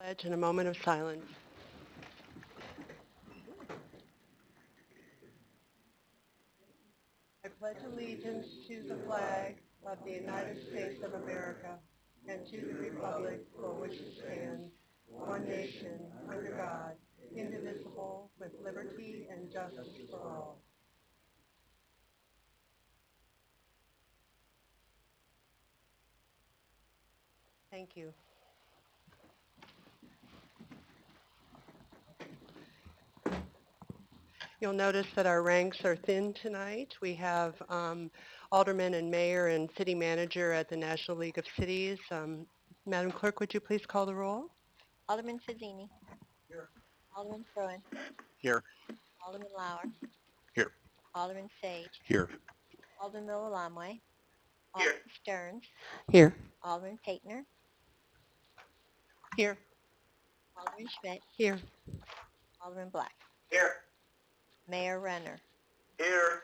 Pledge in a moment of silence. I pledge allegiance to the flag of the United States of America and to the republic for which it stands, one nation, under God, indivisible, with liberty and justice for all. Thank you. You'll notice that our ranks are thin tonight. We have alderman and mayor and city manager at the National League of Cities. Madam Clerk, would you please call the roll? Alderman Fazzini. Here. Alderman Fruin. Here. Alderman Lauer. Here. Alderman Sage. Here. Alderman Milamwe. Here. Alderman Stearns. Here. Alderman Paitner. Here. Alderman Schmidt. Here. Alderman Black. Here. Mayor Renner. Here.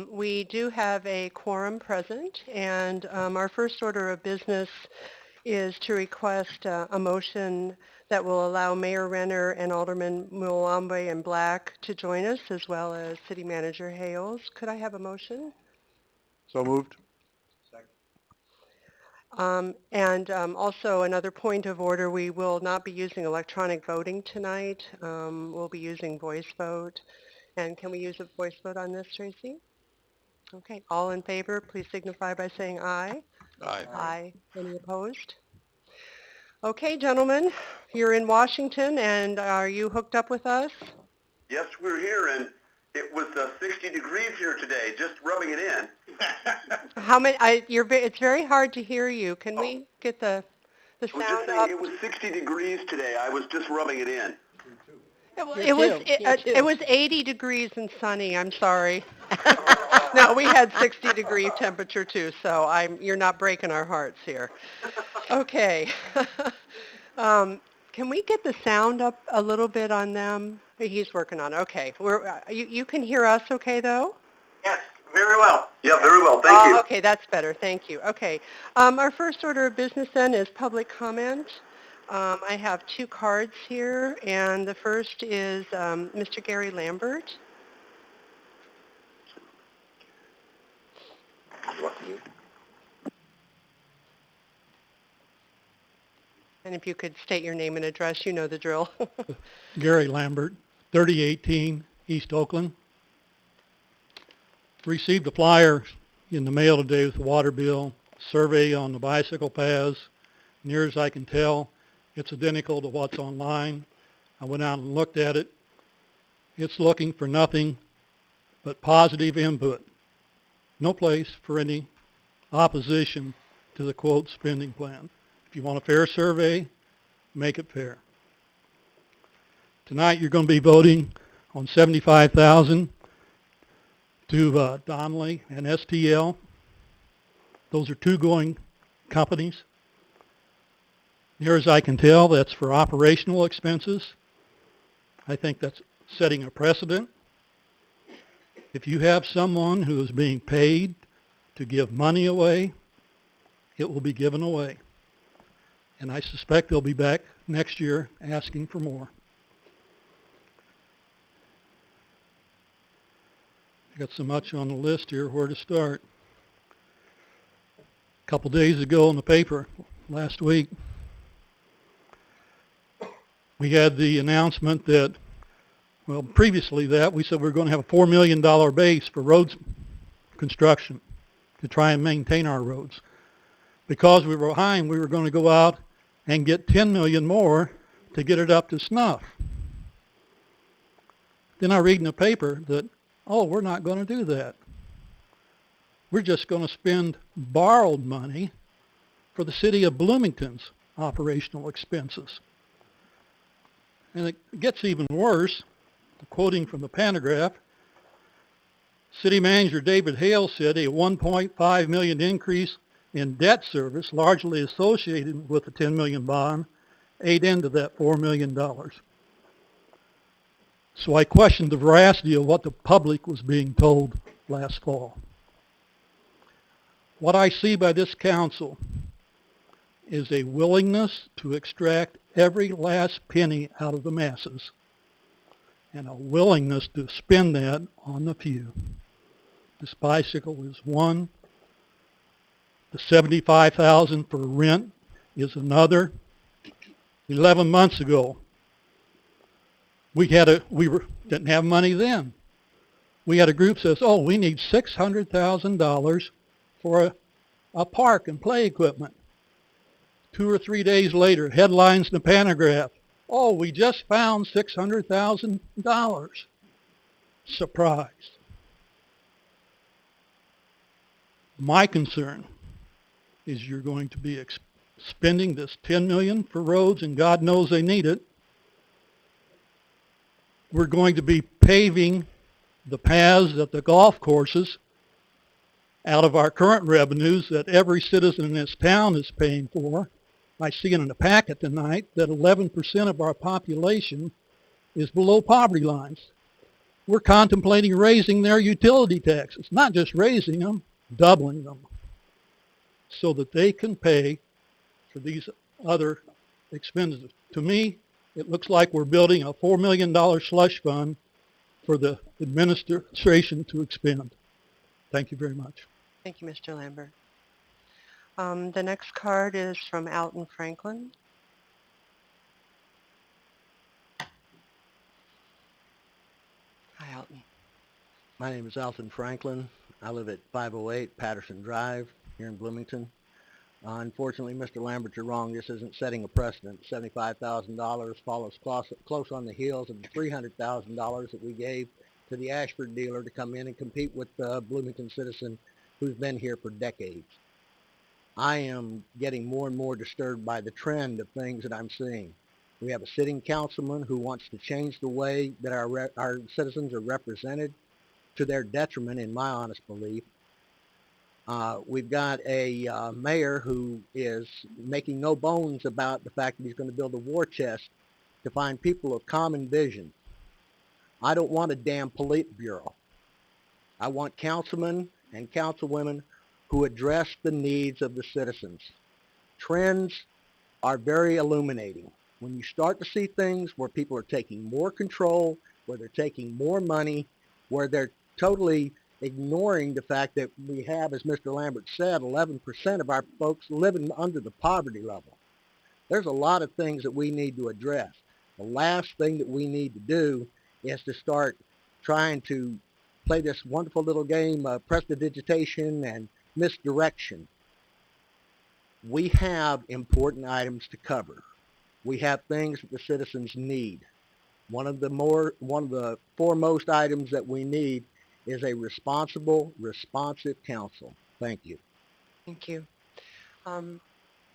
We do have a quorum present, and our first order of business is to request a motion that will allow Mayor Renner and Alderman Mulambe and Black to join us, as well as City Manager Hales. Could I have a motion? So moved. Also another point of order, we will not be using electronic voting tonight. We'll be using voice vote. And can we use a voice vote on this, Tracy? Okay, all in favor, please signify by saying aye. Aye. Aye. Any opposed? Okay, gentlemen, you're in Washington, and are you hooked up with us? Yes, we're here, and it was 60 degrees here today, just rubbing it in. How many? It's very hard to hear you. Can we get the I was just sound saying up? it was 60 degrees today. I was just rubbing it in. It was 80 degrees and sunny. I'm sorry. No, we had 60-degree temperature too, so you're not breaking our hearts here. Okay. Can we get the sound up a little bit on them? He's working on it. Okay. You can hear us okay, though? Yes, very well. Yeah, very well. Thank you. Okay, that's better. Thank you. Okay. Our first order of business then is public comment. I have two cards here, and the first is Mr. Gary Lambert. And if you could state your name and address, you know the drill. Gary Lambert, 3018 East Oakland. Received a flyer in the mail today with the water bill, survey on the bicycle paths. Near as I can tell, it's identical to what's online. I went out and looked at it. It's looking for nothing but positive input. No place for any opposition to the quote spending plan. If you want a fair survey, make it fair. Tonight you're going to be voting on $75,000 to Donnelly and STL. Those are two going companies. Near as I can tell, that's for operational expenses. I think that's setting a precedent. If you have someone who is being paid to give money away, it will be given away. And I suspect they'll be back next year asking for more. I got so much on the list here, where to start. A couple days ago in the paper, last week, we had the announcement that, well, previously that, we said we were going to have a $4 million base for roads construction to try and maintain our roads. Because we were behind, we were going to go out and get $10 million more to get it up to snuff. Then I read in the paper that, oh, we're not going to do that. We're just going to spend borrowed money for the city of Bloomington's operational expenses. And it gets even worse. Quoting from the Pantograph, City Manager David Hale said a $1.5 million increase in debt service, largely associated with the $10 million bond, ate into that $4 million. So I questioned the veracity of what the public was being told last fall. What I see by this council is a willingness to extract every last penny out of the masses and a willingness to spend that on the few. This bicycle is one. The $75,000 for rent is another. 11 months ago, didn't have money then. We had a group says, oh, we need $600,000 for a park and play equipment. 2 or 3 days later, headlines in the Pantograph. Oh, we just found $600,000. Surprise. My concern is you're going to be spending this $10 million for roads, and God knows they need it. We're going to be paving the paths at the golf courses out of our current revenues that every citizen in this town is paying for. I see it in the packet tonight that 11% of our population is below poverty lines. We're contemplating raising their utility taxes, not just raising them, doubling them, so that they can pay for these other expenses. To me, it looks like we're building a $4 million slush fund for the administration to expend. Thank you very much. Thank you, Mr. Lambert. The next card is from Alton Franklin. Hi, Alton. My name is Alton Franklin. I live at 508 Patterson Drive here in Bloomington. Unfortunately, Mr. Lambert, you're wrong. This isn't setting a precedent. $75,000 follows close on the heels of the $300,000 that we gave to the Ashford dealer to come in and compete with the Bloomington citizen who's been here for decades. I am getting more and more disturbed by the trend of things that I'm seeing. We have a sitting councilman who wants to change the way that our citizens are represented to their detriment, in my honest belief. We've got a mayor who is making no bones about the fact that he's going to build a war chest to find people of common vision. I don't want a damn Politburo. I want councilmen and councilwomen who address the needs of the citizens. Trends are very illuminating. When you start to see things where people are taking more control, where they're taking more money, where they're totally ignoring the fact that we have, as Mr. Lambert said, 11% of our folks living under the poverty level. There's a lot of things that we need to address. The last thing that we need to do is to start trying to play this wonderful little game of prestidigitation and misdirection. We have important items to cover. We have things that the citizens need. One of the foremost items that we need is a responsible, responsive council. Thank you. Thank you.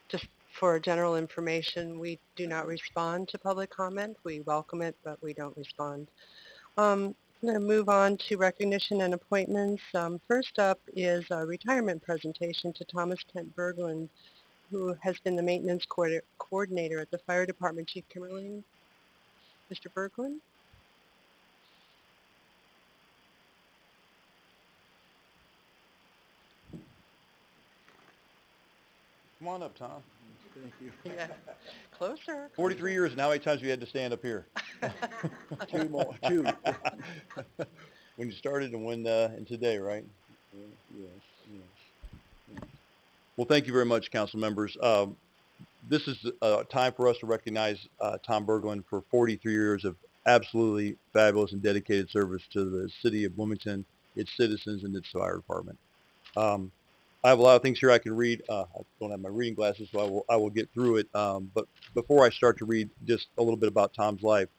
Just for general information, we do not respond to public comment. We welcome it, but we don't respond. I'm going to move on to recognition and appointments. First up is a retirement presentation to Thomas Kent Berglund, who has been the maintenance coordinator at the fire department. Chief Kimmerling, Mr. Berglund. Come on up, Tom. Thank you. Yeah, closer. 43 years, and how many times we had to stand up here? Two more. Two. When you started and today, right? Yes. Well, thank you very much, council members. This is time for us to recognize Tom Berglund for 43 years of absolutely fabulous and dedicated service to the city of Bloomington, its citizens, and its fire department. I have a lot of things here I can read. I don't have my reading glasses, so I will get through it. But before I start to read just a little bit about Tom's life,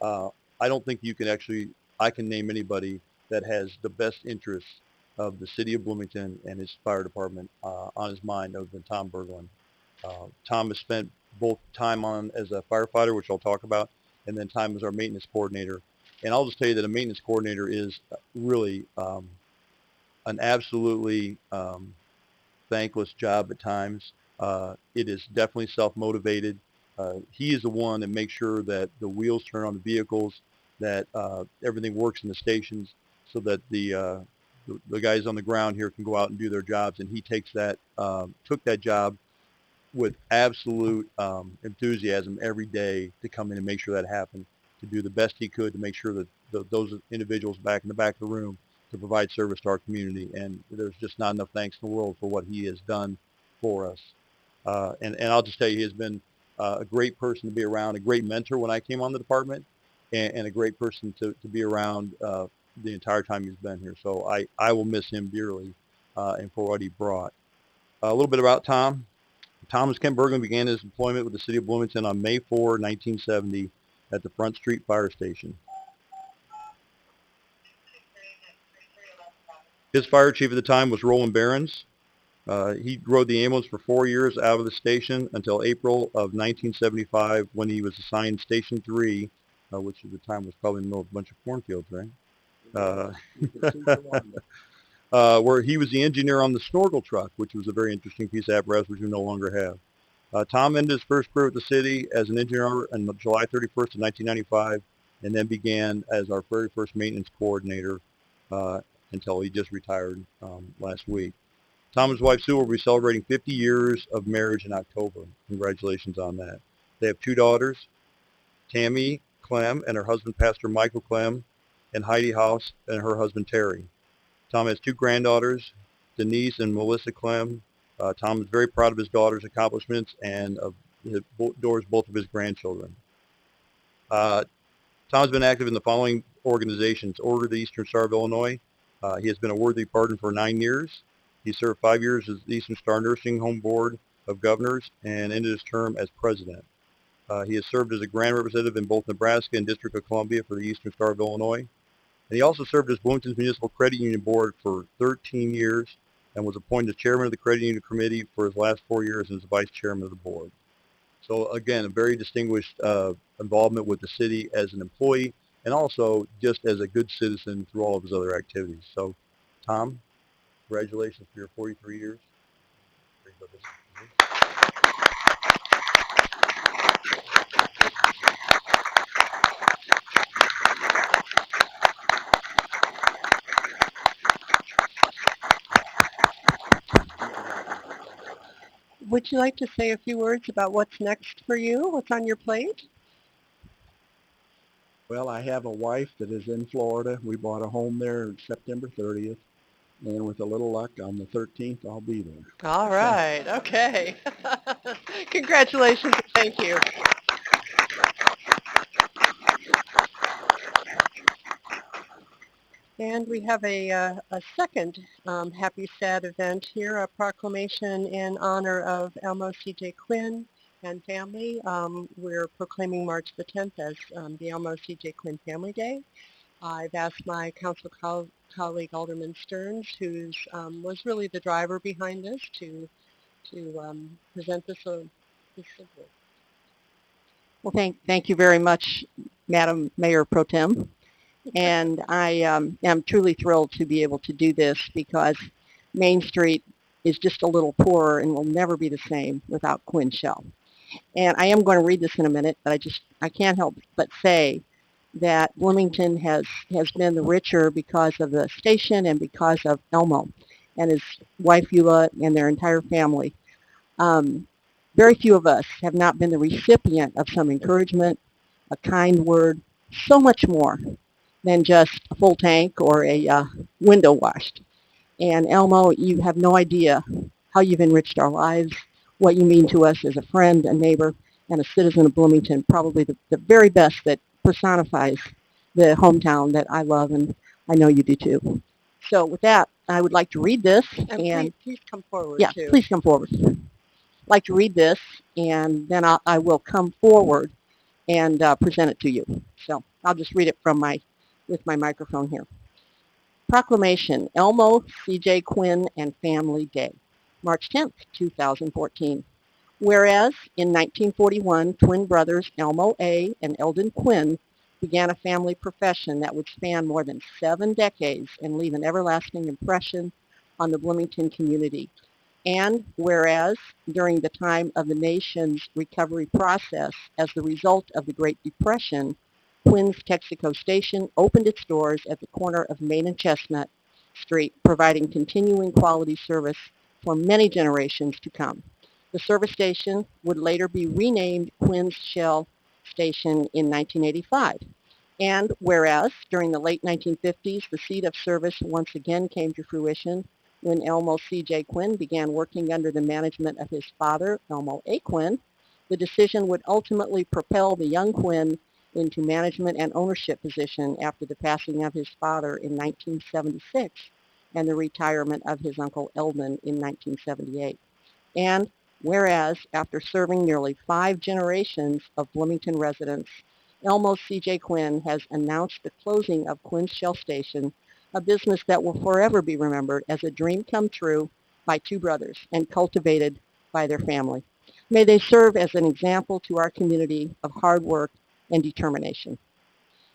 I don't think I can name anybody that has the best interests of the city of Bloomington and his fire department on his mind other than Tom Berglund. Tom has spent both time on as a firefighter, which I'll talk about, and then time as our maintenance coordinator. And I'll just tell you that a maintenance coordinator is really an absolutely thankless job at times. It is definitely self-motivated. He is the one that makes sure that the wheels turn on the vehicles, that everything works in the stations, so that the guys on the ground here can go out and do their jobs. And he took that job with absolute enthusiasm every day to come in and make sure that happened, to do the best he could to make sure that those individuals back in the back of the room to provide service to our community. And there's just not enough thanks in the world for what he has done for us. And I'll just tell you, he has been a great person to be around, a great mentor when I came on the department, and a great person to be around the entire time he's been here. So I will miss him dearly and for what he brought. A little bit about Tom. Thomas Kent Bergman began his employment with the City of Bloomington on May 4, 1970 at the Front Street Fire Station. His fire chief at the time was Roland Behrens. He rode the ambulance for 4 years out of the station until April of 1975 when he was assigned Station 3, which at the time was probably in the middle of a bunch of cornfields, right? Where he was the engineer on the snorkel truck, which was a very interesting piece of apparatus which we no longer have. Tom ended his first career at the city as an engineer on July 31st of 1995, and then began as our very first maintenance coordinator until he just retired last week. Tom and his wife Sue will be celebrating 50 years of marriage in October. Congratulations on that. They have 2 daughters, Tammy Clem and her husband Pastor Michael Clem, and Heidi House and her husband Terry. Tom has 2 granddaughters, Denise and Melissa Clem. Tom is very proud of his daughter's accomplishments and adores both of his grandchildren. Tom's been active in the following organizations: Order of the Eastern Star of Illinois. He has been a worthy partner for 9 years. He served 5 years as the Eastern Star Nursing Home Board of Governors and ended his term as president. He has served as a grant representative in both Nebraska and District of Columbia for the Eastern Star of Illinois. And he also served as Bloomington's Municipal Credit Union Board for 13 years and was appointed as chairman of the Credit Union Committee for his last 4 years and as vice chairman of the board. So again, a very distinguished involvement with the city as an employee and also just as a good citizen through all of his other activities. So, Tom, congratulations for your 43 years. Would you like to say a few words about what's next for you? What's on your plate? Well, I have a wife that is in Florida. We bought a home there September 30th. And with a little luck, on the 13th, I'll be there. All right. Okay. Congratulations. Thank you. And we have a second Happy Sad event here, a proclamation in honor of Elmo C.J. Quinn and family. We're proclaiming March the 10th as the Elmo C.J. Quinn Family Day. I've asked my council colleague Alderman Stearns, who was really the driver behind this, to present this simply. Well, thank you very much, Madam Mayor Pro Tem. And I am truly thrilled to be able to do this because Main Street is just a little poorer and will never be the same without Quinn Shell. And I am going to read this in a minute, but I can't help but say that Bloomington has been the richer because of the station and because of Elmo and his wife Eula and their entire family. Very few of us have not been the recipient of some encouragement, a kind word, so much more than just a full tank or a window washed. And Elmo, you have no idea how you've enriched our lives, what you mean to us as a friend, a neighbor, and a citizen of Bloomington, probably the very best that personifies the hometown that I love, and I know you do too. So with that, I would like to read this. And please come forward, yeah, too. Please come forward. I'd like to read this, and then I will come forward and present it to you. So I'll just read it with my microphone here. Proclamation, Elmo C.J. Quinn and Family Day, March 10th, 2014. Whereas in 1941, twin brothers Elmo A. and Eldon Quinn began a family profession that would span more than 7 decades and leave an everlasting impression on the Bloomington community. And whereas during the time of the nation's recovery process as the result of the Great Depression, Quinn's Texaco Station opened its doors at the corner of Main and Chestnut Street, providing continuing quality service for many generations to come. The service station would later be renamed Quinn's Shell Station in 1985. And whereas during the late 1950s, the seat of service once again came to fruition when Elmo C.J. Quinn began working under the management of his father, Elmo A. Quinn, the decision would ultimately propel the young Quinn into management and ownership position after the passing of his father in 1976 and the retirement of his uncle Eldon in 1978. And whereas after serving nearly 5 generations of Bloomington residents, Elmo C.J. Quinn has announced the closing of Quinn's Shell Station, a business that will forever be remembered as a dream come true by two brothers and cultivated by their family. May they serve as an example to our community of hard work and determination.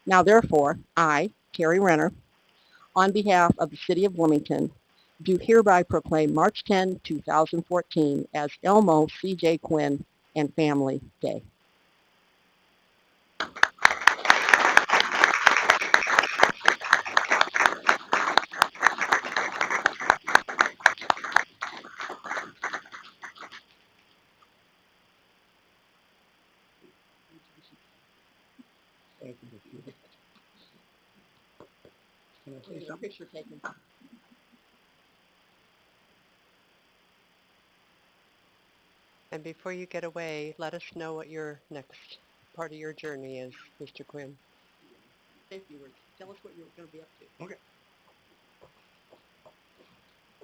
Now therefore, I, Terry Renner, on behalf of the City of Bloomington, do hereby proclaim March 10, 2014 as Elmo C.J. Quinn and Family Day. Thank you, Judy. Can I say something? Picture taken. And before you get away, let us know what your next part of your journey is, Mr. Quinn. Safety words. Tell us what you're going to be up to. Okay.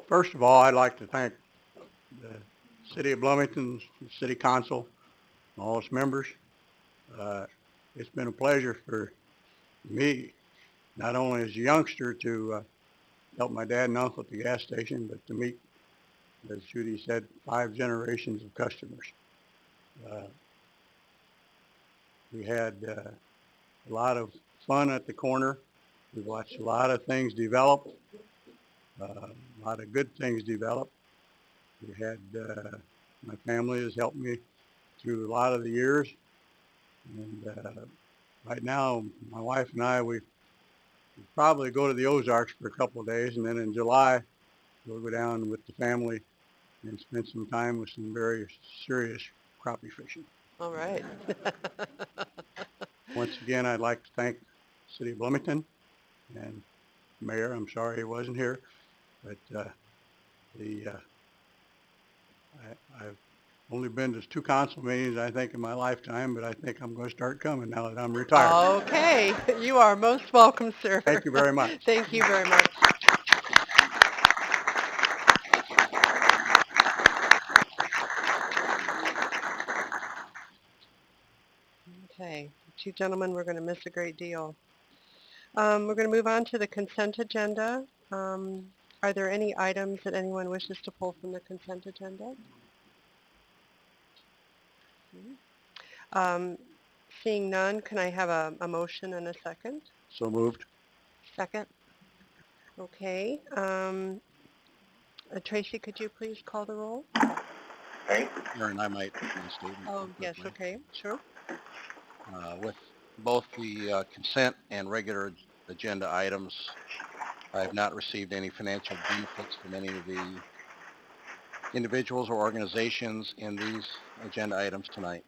First of all, I'd like to thank the City of Bloomington, City Council, and all its members. It's been a pleasure for me, not only as a youngster, to help my dad and uncle at the gas station, but to meet, as Judy said, 5 generations of customers. We had a lot of fun at the corner. We watched a lot of things develop, a lot of good things develop. We had, my family has helped me through a lot of the years. And right now, my wife and I, we probably go to the Ozarks for a couple of days, and then in July, we'll go down with the family and spend some time with some very serious crappie fishing. All right. Once again, I'd like to thank the City of Bloomington and Mayor. I'm sorry he wasn't here, but I've only been to 2 council meetings, I think, in my lifetime, but I think I'm going to start coming now that I'm retired. Okay. You are most welcome, sir. Thank you very much. Thank you very much. Okay. You gentlemen, we're going to miss a great deal. We're going to move on to the consent agenda. Are there any items that anyone wishes to pull from the consent agenda? Seeing none, can I have a motion and a second? So moved. Second. Okay. Tracy, could you please call the roll? Aaron, I might make a statement. Oh, yes, quickly. okay, sure. With both the consent and regular agenda items, I have not received any financial benefits from any of the individuals or organizations in these agenda items tonight.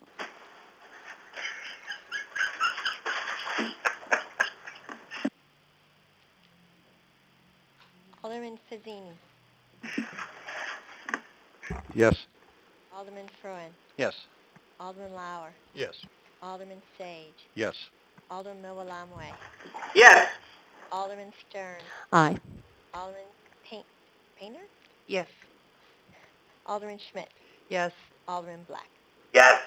Alderman Fazzini. Yes. Alderman Fruin. Yes. Alderman Lauer. Yes. Alderman Sage. Yes. Alderman Miwalamwe. Yes. Alderman Stern. Aye. Alderman Painter. Yes. Alderman Schmidt. Yes. Alderman Black. Yes.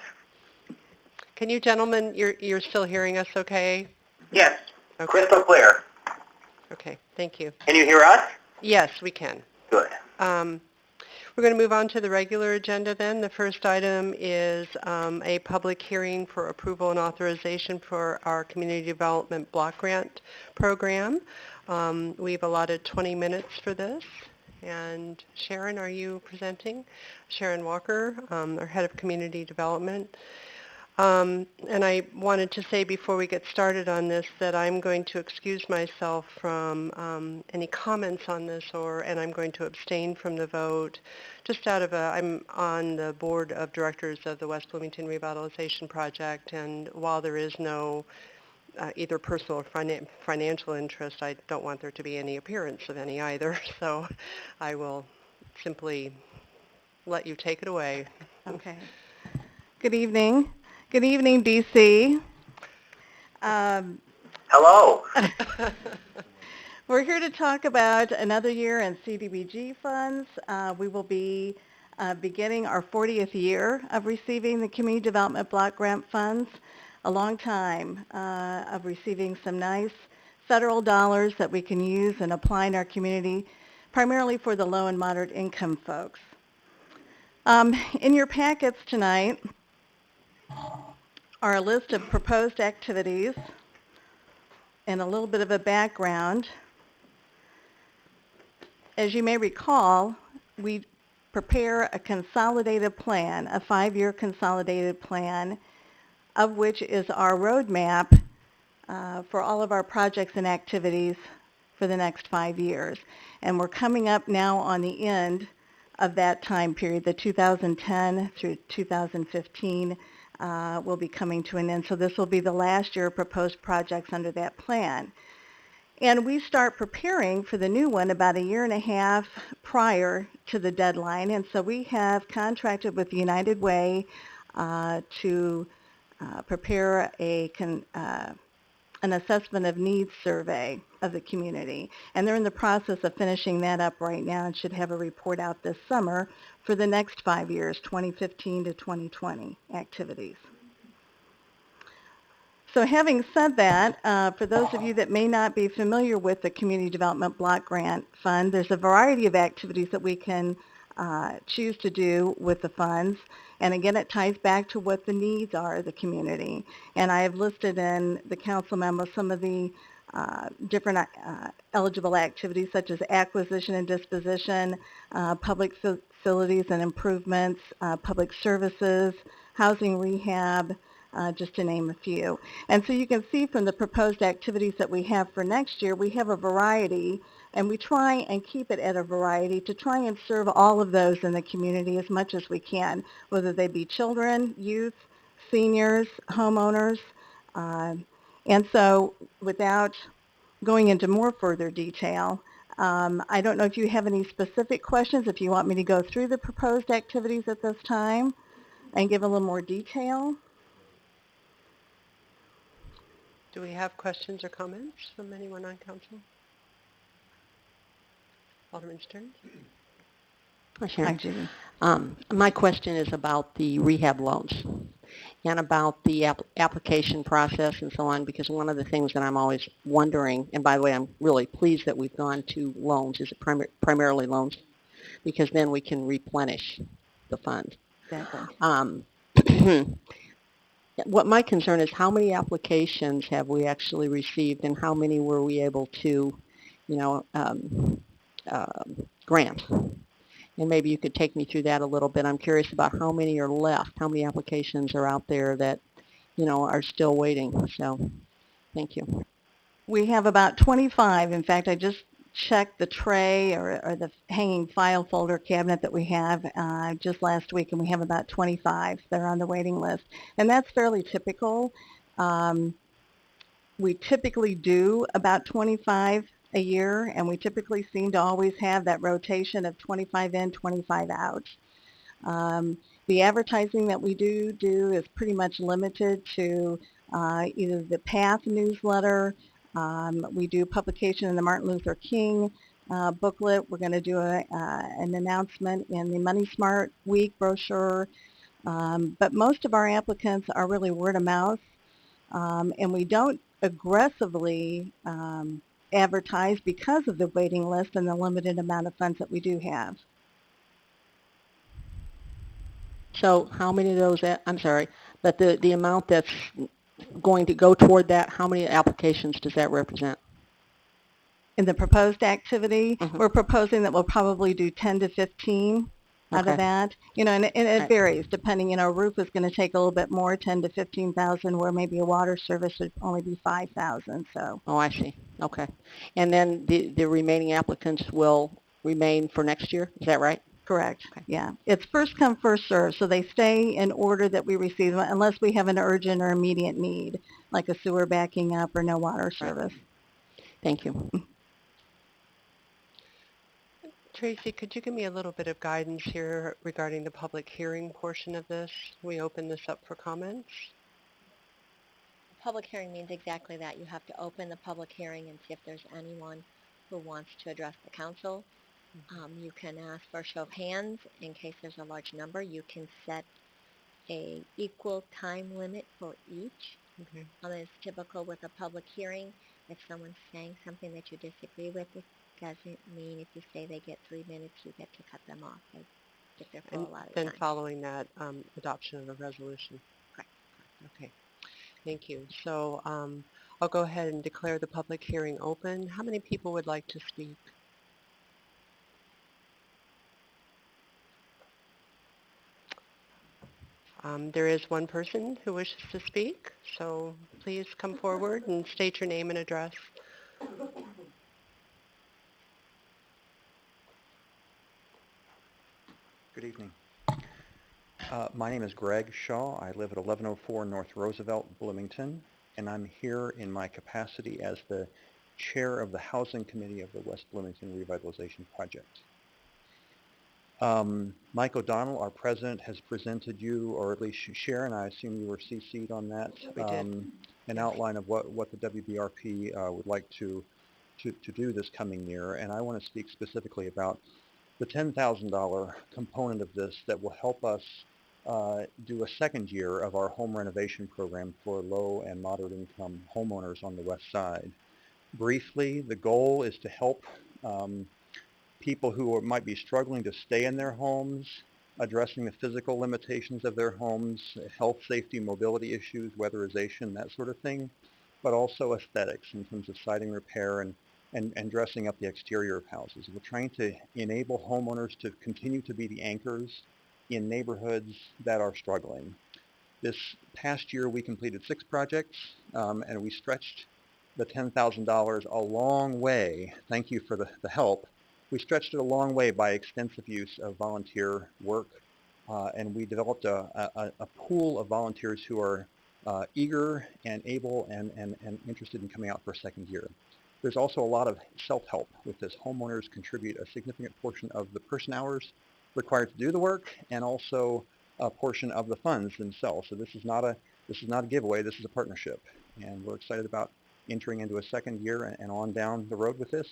Can you gentlemen, you're still hearing us okay? Yes. Okay. Crystal clear. Okay, thank you. Can you hear us? Yes, we can. Good. We're going to move on to the regular agenda then. The first item is a public hearing for approval and authorization for our Community Development Block Grant Program. We've allotted 20 minutes for this. And Sharon, are you presenting? Sharon Walker, our Head of Community Development. And I wanted to say before we get started on this that I'm going to excuse myself from any comments on this, and I'm going to abstain from the vote. Just I'm on the board of directors of the West Bloomington Revitalization Project, and while there is no either personal or financial interest, I don't want there to be any appearance of any either. So I will simply let you take it away. Okay. Good evening. Good evening, DC. Hello. We're here to talk about another year in CDBG funds. We will be beginning our 40th year of receiving the Community Development Block Grant funds, a long time of receiving some nice federal dollars that we can use and apply in our community, primarily for the low and moderate income folks. In your packets tonight are a list of proposed activities and a little bit of a background. As you may recall, we prepare a consolidated plan, a 5-year consolidated plan, of which is our roadmap for all of our projects and activities for the next 5 years. And we're coming up now on the end of that time period, the 2010 through 2015 will be coming to an end. So this will be the last year of proposed projects under that plan. And we start preparing for the new one about a year and a half prior to the deadline. And so we have contracted with United Way to prepare an assessment of needs survey of the community. And they're in the process of finishing that up right now and should have a report out this summer for the next 5 years, 2015 to 2020 activities. So having said that, for those of you that may not be familiar with the Community Development Block Grant Fund, there's a variety of activities that we can choose to do with the funds. And again, it ties back to what the needs are of the community. And I have listed in the council memo some of the different eligible activities such as acquisition and disposition, public facilities and improvements, public services, housing rehab, just to name a few. And so you can see from the proposed activities that we have for next year, we have a variety, and we try and keep it at a variety to try and serve all of those in the community as much as we can, whether they be children, youth, seniors, homeowners. And so without going into more further detail, I don't know if you have any specific questions, if you want me to go through the proposed activities at this time and give a little more detail. Do we have questions or comments from anyone on council? Alderman Stern? Hi, Judy. My question is about the rehab loans and about the application process and so on, because one of the things that I'm always wondering, and by the way, I'm really pleased that we've gone to loans, is it primarily loans, because then we can replenish the fund. Exactly. What my concern is, how many applications have we actually received, and how many were we able to, grant? And maybe you could take me through that a little bit. I'm curious about how many are left, how many applications are out there that, are still waiting. So, thank you. We have about 25. In fact, I just checked the tray or the hanging file folder cabinet that we have just last week, and we have about 25 that are on the waiting list. And that's fairly typical. We typically do about 25 a year, and we typically seem to always have that rotation of 25 in, 25 out. The advertising that we do is pretty much limited to either the PATH newsletter. We do publication in the Martin Luther King booklet. We're going to do an announcement in the Money Smart Week brochure. But most of our applicants are really word of mouth, and we don't aggressively advertise because of the waiting list and the limited amount of funds that we do have. So how many of those, I'm sorry, but the amount that's going to go toward that, how many applications does that represent? In the proposed activity, we're proposing that we'll probably do 10 to 15 out Okay. of that. And it Right. varies depending, a roof is going to take a little bit more, 10 to 15,000, where maybe a water service would only be 5,000. So Oh, I see. Okay. And then the remaining applicants will remain for next year? Is that right? correct. Okay. Yeah. It's first come, first served. So they stay in order that we receive them unless we have an urgent or immediate need, like a sewer backing up or no water Right. service. Thank you. Tracy, could you give me a little bit of guidance here regarding the public hearing portion of this? We open this up for comments. Public hearing means exactly that. You have to open the public hearing and see if there's anyone who wants to address the council. You can ask for a show of hands in case there's a large number. You can set a equal time limit for each. Okay. It's typical with a public hearing. If someone's saying something that you disagree with, it doesn't mean if you say they get 3 minutes, you get to cut them off. They get their And full allotted then time. following that, adoption of a resolution. Correct. Okay. Thank you. So I'll go ahead and declare the public hearing open. How many people would like to speak? There is one person who wishes to speak, so please come forward and state your name and address. Good evening. My name is Greg Shaw. I live at 1104 North Roosevelt, Bloomington, and I'm here in my capacity as the chair of the Housing Committee of the West Bloomington Revitalization Project. Mike O'Donnell, our president, has presented you, or at least Sharon, I assume you were CC'd on that, We did. an outline of what the WBRP would like to do this coming year, and I want to speak specifically about the $10,000 component of this that will help us do a second year of our home renovation program for low and moderate income homeowners on the west side. Briefly, the goal is to help people who might be struggling to stay in their homes, addressing the physical limitations of their homes, health, safety, mobility issues, weatherization, that sort of thing, but also aesthetics in terms of siding repair and dressing up the exterior of houses. We're trying to enable homeowners to continue to be the anchors in neighborhoods that are struggling. This past year we completed 6 projects and we stretched the $10,000 a long way. Thank you for the help. We stretched it a long way by extensive use of volunteer work and we developed a pool of volunteers who are eager and able and interested in coming out for a second year. There's also a lot of self-help with this. Homeowners contribute a significant portion of the person hours required to do the work and also a portion of the funds themselves. So this is not a giveaway, this is a partnership. And we're excited about entering into a second year and on down the road with this.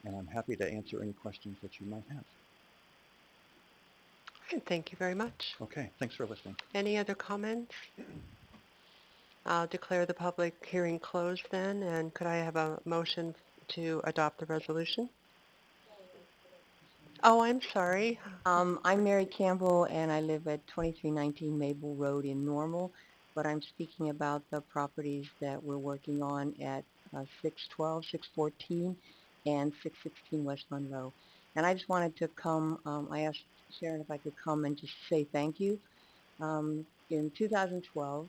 And I'm happy to answer any questions that you might have. And thank you very much. Okay, thanks for listening. Any other comments? I'll declare the public hearing closed then, and could I have a motion to adopt the resolution? Oh, I'm sorry. I'm Mary Campbell, and I live at 2319 Maple Road in Normal, but I'm speaking about the properties that we're working on at 612, 614, and 616 West Monroe. And I just wanted to come, I asked Sharon if I could come and just say thank you. In 2012,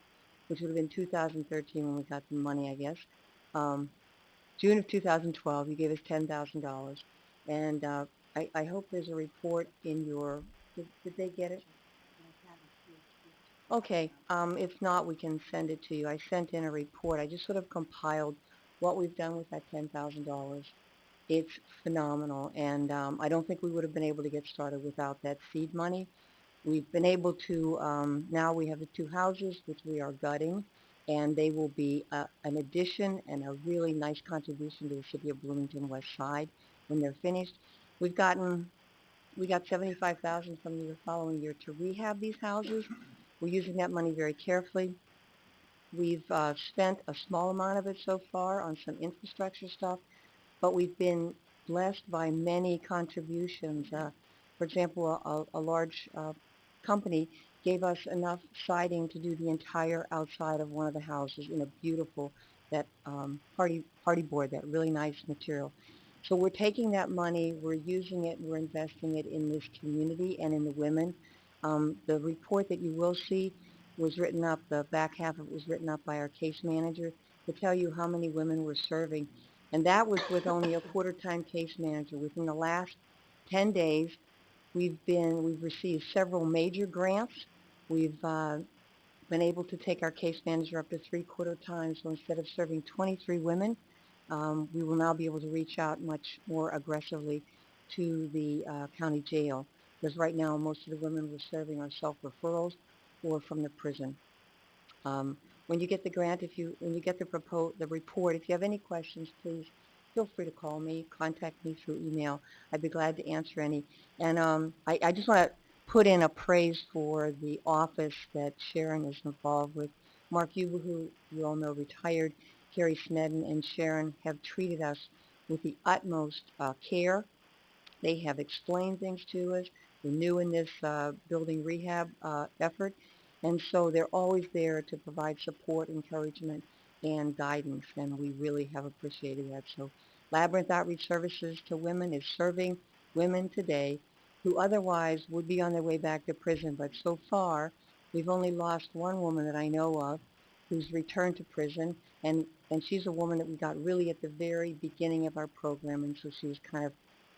which would have been 2013 when we got the money, I guess, June of 2012, you gave us $10,000. And I hope there's a report in your, did they get it? Okay, if not, we can send it to you. I sent in a report. I just sort of compiled what we've done with that $10,000. It's phenomenal, and I don't think we would have been able to get started without that seed money. We've been able to, now we have the 2 houses, which we are gutting, and they will be an addition and a really nice contribution to the city of Bloomington West Side when they're finished. We got $75,000 from the following year to rehab these houses. We're using that money very carefully. We've spent a small amount of it so far on some infrastructure stuff, but we've been blessed by many contributions. For example, a large company gave us enough siding to do the entire outside of one of the houses in a beautiful, that hardy board, that really nice material. So we're taking that money, we're using it, we're investing it in this community and in the women. The report that you will see was written up, the back half of it was written up by our case manager to tell you how many women we're serving. And that was with only a quarter-time case manager. Within the last 10 days, we've received several major grants. We've been able to take our case manager up to 3/4 time. So instead of serving 23 women, we will now be able to reach out much more aggressively to the county jail. Because right now, most of the women we're serving are self-referrals or from the prison. When you get the grant, when you get the report, if you have any questions, please feel free to call me, contact me through email. I'd be glad to answer any. And I just want to put in a praise for the office that Sharon is involved with. Mark, who you all know, retired, Carrie Snedden and Sharon have treated us with the utmost care. They have explained things to us. We're new in this building rehab effort, and so they're always there to provide support, encouragement, and guidance, and we really have appreciated that. So Labyrinth Outreach Services to Women is serving women today who otherwise would be on their way back to prison, but so far we've only lost one woman that I know of who's returned to prison, and she's a woman that we got really at the very beginning of our program, and so she was kind of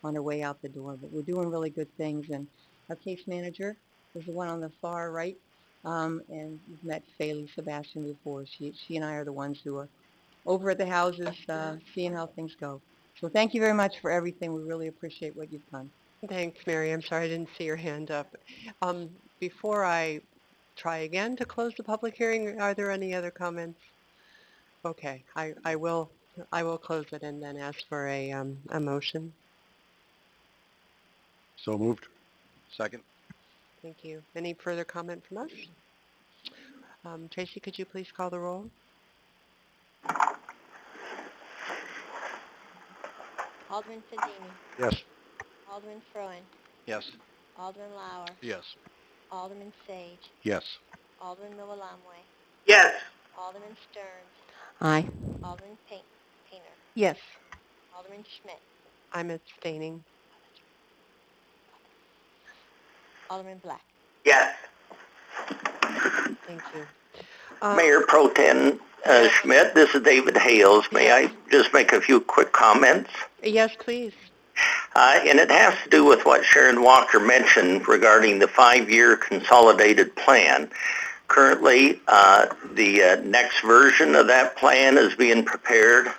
on her way out the door. But we're doing really good things, and our case manager is the one on the far right, and you've met Faylee Sebastian before. She and I are the ones who are over at the houses seeing how things go. So thank you very much for everything. We really appreciate what you've done. Thanks, Mary. I'm sorry I didn't see your hand up. Before I try again to close the public hearing, are there any other comments? Okay, I will close it and then ask for a motion. So moved. Second? Thank you. Any further comment from us? Tracy, could you please call the roll? Alderman Fedini, Yes. Alderman Froen, Yes. Alderman Lauer, Yes. Alderman Sage, Yes. Alderman Milamwe, Yes. Alderman Stearns, Aye. Alderman Painter, Yes. Alderman Schmidt, I'm abstaining. Alderman Black. Yes. Thank you. Mayor Pro Tem Schmidt, this is David Hales. May I just make a few quick comments? Yes, please. And it has to do with what Sharon Walker mentioned regarding the 5-year consolidated plan. Currently, the next version of that plan is being prepared.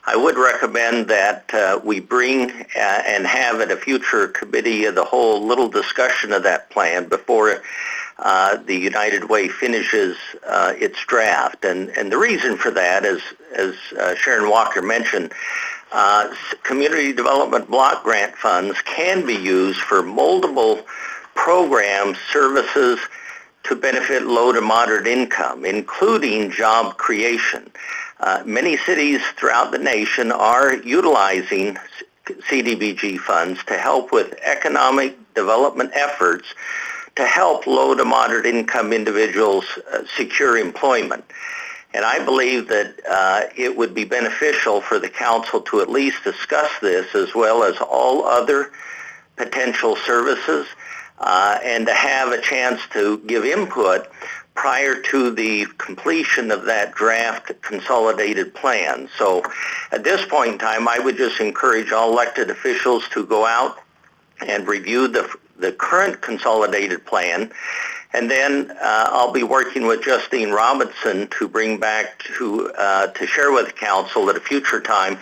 I would recommend that we bring and have at a future committee of the whole little discussion of that plan before the United Way finishes its draft. And the reason for that is, as Sharon Walker mentioned, community development block grant funds can be used for multiple programs, services to benefit low to moderate income, including job creation. Many cities throughout the nation are utilizing CDBG funds to help with economic development efforts to help low to moderate income individuals secure employment. And I believe that it would be beneficial for the council to at least discuss this as well as all other potential services and to have a chance to give input prior to the completion of that draft consolidated plan. So at this point in time, I would just encourage all elected officials to go out and review the current consolidated plan. And then I'll be working with Justine Robinson to bring back to share with the council at a future time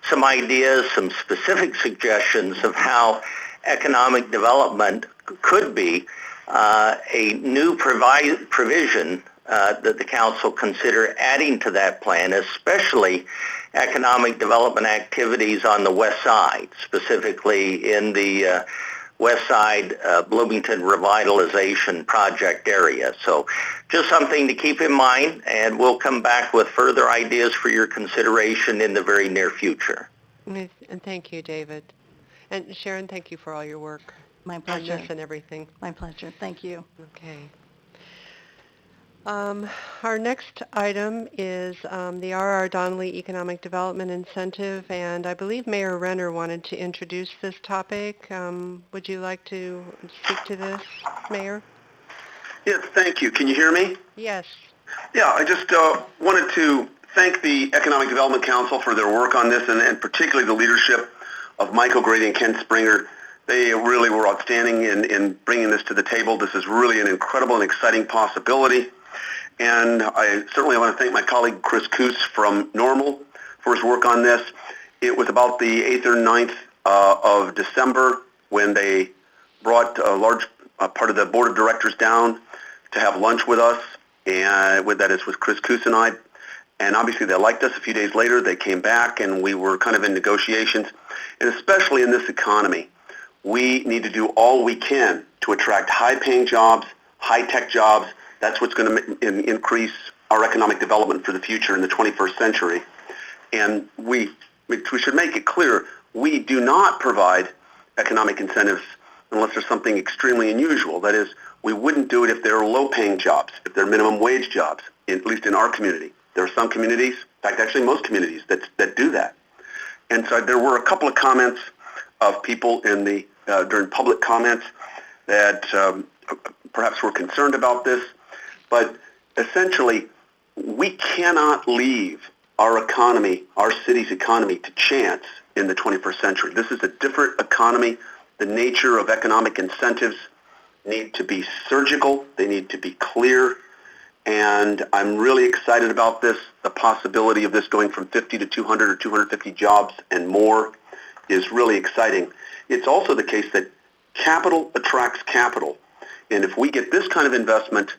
some ideas, some specific suggestions of how economic development could be a new provision that the council consider adding to that plan, especially economic development activities on the west side, specifically in the West Side Bloomington Revitalization Project area. So just something to keep in mind, and we'll come back with further ideas for your consideration in the very near future. And thank you, David. And Sharon, thank you for all your work My on pleasure. this and everything. My pleasure. Thank you. Okay. Our next item is the R.R. Donnelly Economic Development Incentive, and I believe Mayor Renner wanted to introduce this topic. Would you like to speak to this, Mayor? Yes, thank you. Can you hear me? Yes. Yeah, I just wanted to thank the Economic Development Council for their work on this, and particularly the leadership of Mike O'Grady and Ken Springer. They really were outstanding in bringing this to the table. This is really an incredible and exciting possibility. And I certainly want to thank my colleague Chris Coos from Normal for his work on this. It was about the 8th or 9th of December when they brought a large part of the board of directors down to have lunch with us, and that is with Chris Coos and I. And obviously they liked us. A few days later they came back and we were kind of in negotiations. And especially in this economy, we need to do all we can to attract high-paying jobs, high-tech jobs. That's what's going to increase our economic development for the future in the 21st century. And we should make it clear, we do not provide economic incentives unless there's something extremely unusual. That is, we wouldn't do it if they're low-paying jobs, if they're minimum wage jobs, at least in our community. There are some communities, in fact, actually most communities, that do that. And so there were a couple of comments of people in the during public comments that perhaps were concerned about this. But essentially, we cannot leave our economy, our city's economy, to chance in the 21st century. This is a different economy. The nature of economic incentives need to be surgical. They need to be clear. And I'm really excited about this. The possibility of this going from 50 to 200 or 250 jobs and more is really exciting. It's also the case that capital attracts capital. And if we get this kind of investment,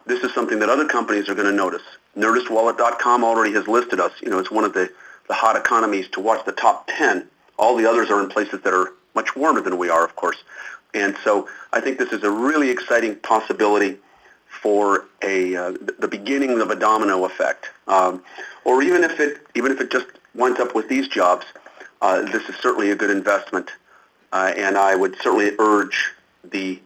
this is something that other companies are going to notice. NerdistWallet.com already has listed us. You know, it's one of the hot economies to watch the top 10. All the others are in places that are much warmer than we are, of course. And so I think this is a really exciting possibility for the beginning of a domino effect. Or even if it just winds up with these jobs, this is certainly a good investment. And I would certainly urge the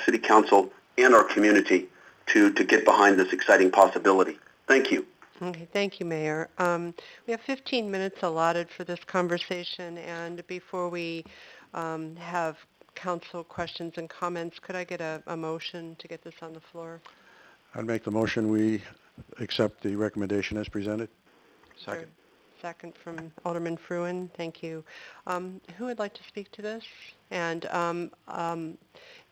City Council and our community to get behind this exciting possibility. Thank you. Okay, thank you, Mayor. We have 15 minutes allotted for this conversation, and before we have council questions and comments, could I get a motion to get this on the floor? I'd make the motion we accept the recommendation as presented. Second. Second from Alderman Fruin. Thank you. Who would like to speak to this? And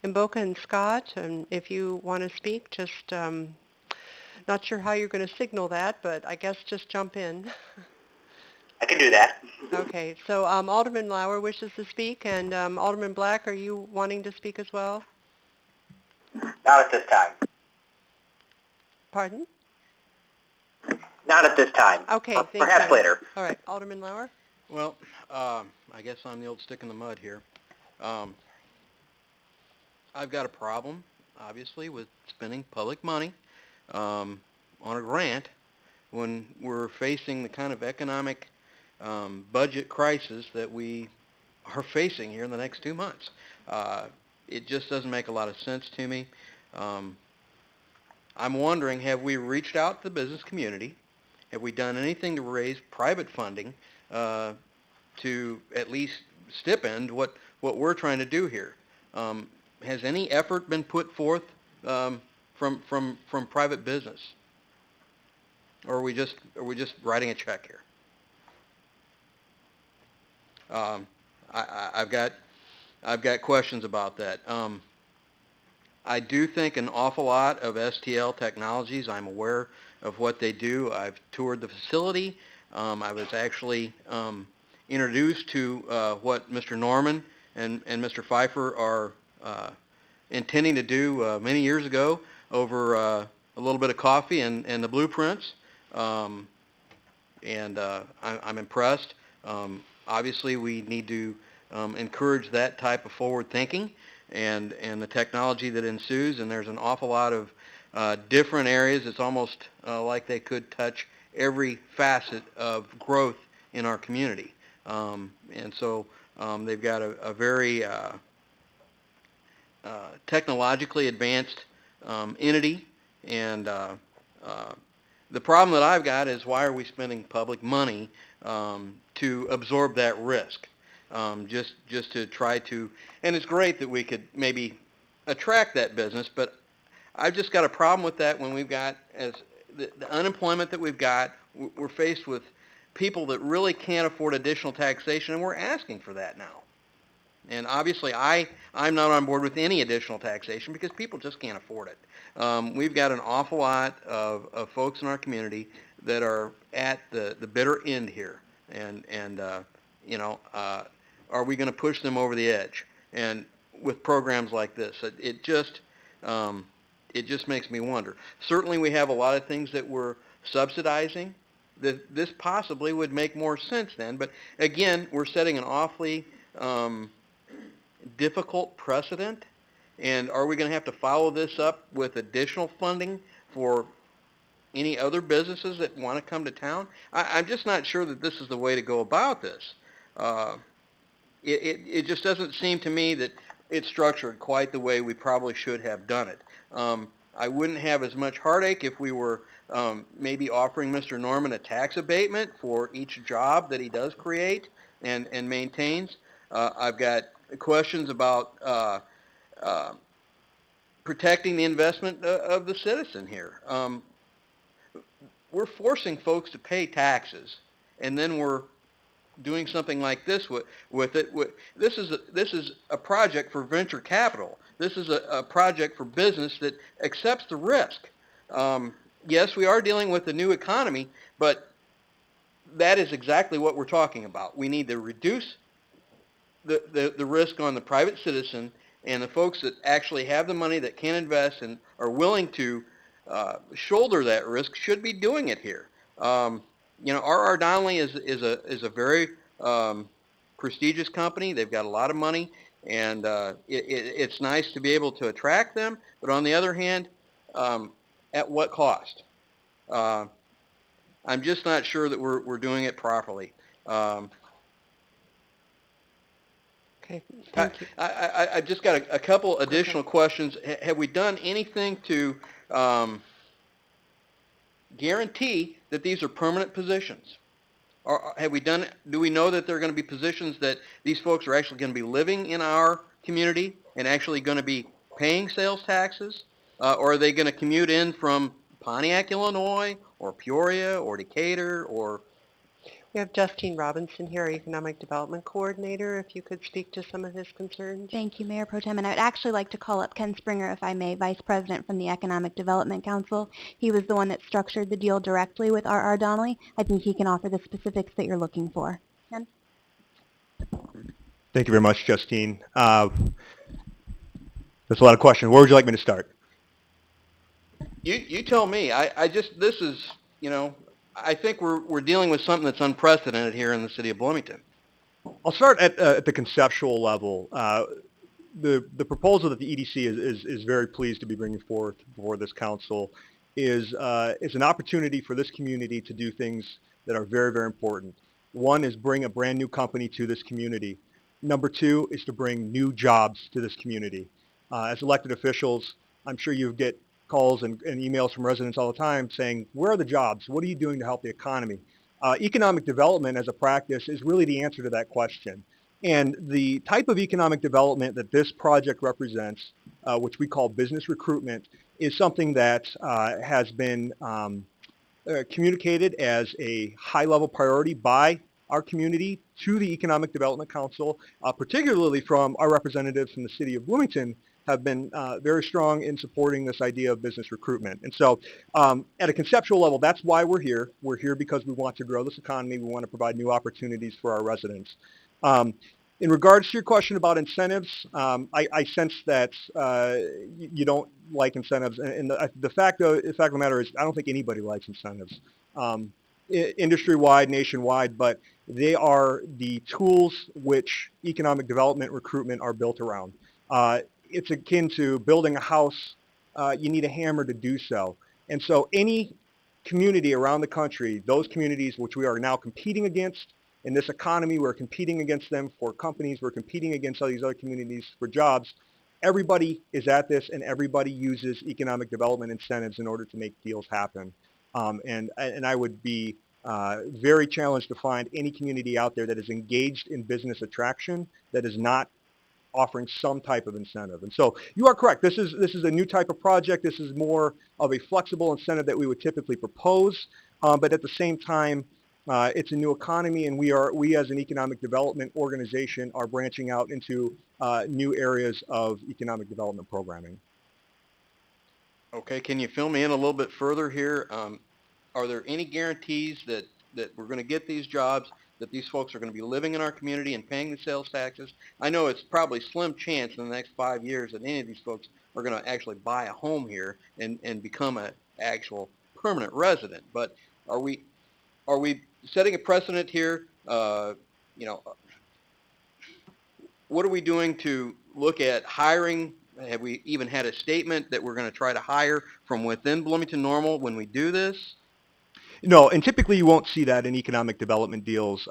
Mboka and Scott, and if you want to speak, just not sure how you're going to signal that, but I guess just jump in. I can do that. Okay, so Alderman Lauer wishes to speak, and Alderman Black, are you wanting to speak as well? Not at this time. Pardon? Not at this time. Okay, thank you. Perhaps later. All right, Alderman Lauer? Well, I guess I'm the old stick in the mud here. I've got a problem, obviously, with spending public money on a grant when we're facing the kind of economic budget crisis that we are facing here in the next 2 months. It just doesn't make a lot of sense to me. I'm wondering, have we reached out to the business community? Have we done anything to raise private funding to at least stipend what we're trying to do here? Has any effort been put forth from private business, or are we just writing a check here? I've got questions about that. I do think an awful lot of STL Technologies. I'm aware of what they do. I've toured the facility. I was actually introduced to what Mr. Norman and Mr. Pfeiffer are intending to do many years ago over a little bit of coffee and the blueprints. I'm impressed. Obviously, we need to encourage that type of forward thinking and the technology that ensues, and there's an awful lot of different areas. It's almost like they could touch every facet of growth in our community. And so they've got a very technologically advanced entity, and The problem that I've got is why are we spending public money to absorb that risk? Just to try to, and it's great that we could maybe attract that business, but I've just got a problem with that when we've got as the unemployment that we've got. We're faced with people that really can't afford additional taxation, and we're asking for that now. And obviously, I'm not on board with any additional taxation because people just can't afford it. We've got an awful lot of folks in our community that are at the bitter end here, and are we going to push them over the edge? And with programs like this, it just makes me wonder. Certainly, we have a lot of things that we're subsidizing. This possibly would make more sense then, but again, we're setting an awfully difficult precedent, and are we going to have to follow this up with additional funding for any other businesses that want to come to town? I'm just not sure that this is the way to go about this. It just doesn't seem to me that it's structured quite the way we probably should have done it. I wouldn't have as much heartache if we were maybe offering Mr. Norman a tax abatement for each job that he does create and maintains. I've got questions about protecting the investment of the citizen here. We're forcing folks to pay taxes, and then we're doing something like this with it. This is a project for venture capital. This is a project for business that accepts the risk. Yes, we are dealing with the new economy, but that is exactly what we're talking about. We need to reduce the risk on the private citizen, and the folks that actually have the money that can invest and are willing to shoulder that risk should be doing it here. R.R. Donnelley is a very prestigious company. They've got a lot of money, and it's nice to be able to attract them. But on the other hand, at what cost? I'm just not sure that we're doing it properly. Okay, thank you. I've just got a couple additional questions. Have we done anything to guarantee that these are permanent positions? Or do we know that they're going to be positions that these folks are actually going to be living in our community and actually going to be paying sales taxes? Or are they going to commute in from Pontiac, Illinois, or Peoria, or Decatur, or... We have Justine Robinson here, our Economic Development Coordinator, if you could speak to some of his concerns. Thank you, Mayor Pro Tem. And I'd actually like to call up Ken Springer, if I may, Vice President from the Economic Development Council. He was the one that structured the deal directly with R.R. Donnelley. I think he can offer the specifics that you're looking for. Ken? Thank you very much, Justine. There's a lot of questions. Where would you like me to start? You tell me. This is, I think we're dealing with something that's unprecedented here in the city of Bloomington. I'll start at the conceptual level. The proposal that the EDC is very pleased to be bringing forth before this council is an opportunity for this community to do things that are very, very important. One is bring a brand new company to this community. Number two is to bring new jobs to this community. As elected officials, I'm sure you get calls and emails from residents all the time saying, where are the jobs? What are you doing to help the economy? Economic development as a practice is really the answer to that question. And the type of economic development that this project represents, which we call business recruitment, is something that has been communicated as a high-level priority by our community to the Economic Development Council, particularly from our representatives from the city of Bloomington, have been very strong in supporting this idea of business recruitment. And so at a conceptual level, that's why we're here. We're here because we want to grow this economy. We want to provide new opportunities for our residents. In regards to your question about incentives, I sense that you don't like incentives. And the fact of the matter is I don't think anybody likes incentives, industry-wide, nationwide, but they are the tools which economic development recruitment are built around. It's akin to building a house. You need a hammer to do so. And so any community around the country, those communities which we are now competing against in this economy, we're competing against them for companies, we're competing against all these other communities for jobs. everybody is at this and everybody uses economic development incentives in order to make deals happen. And I would be very challenged to find any community out there that is engaged in business attraction that is not offering some type of incentive. And so you are correct. This is a new type of project. This is more of a flexible incentive that we would typically propose. But at the same time, it's a new economy, and we as an economic development organization are branching out into new areas of economic development programming. Okay, can you fill me in a little bit further here? Are there any guarantees that we're going to get these jobs, that these folks are going to be living in our community and paying the sales taxes? I know it's probably slim chance in the next 5 years that any of these folks are going to actually buy a home here and become an actual permanent resident. But are we setting a precedent here? What are we doing to look at hiring? Have we even had a statement that we're going to try to hire from within Bloomington Normal when we do this? No, and typically you won't see that in economic development deals.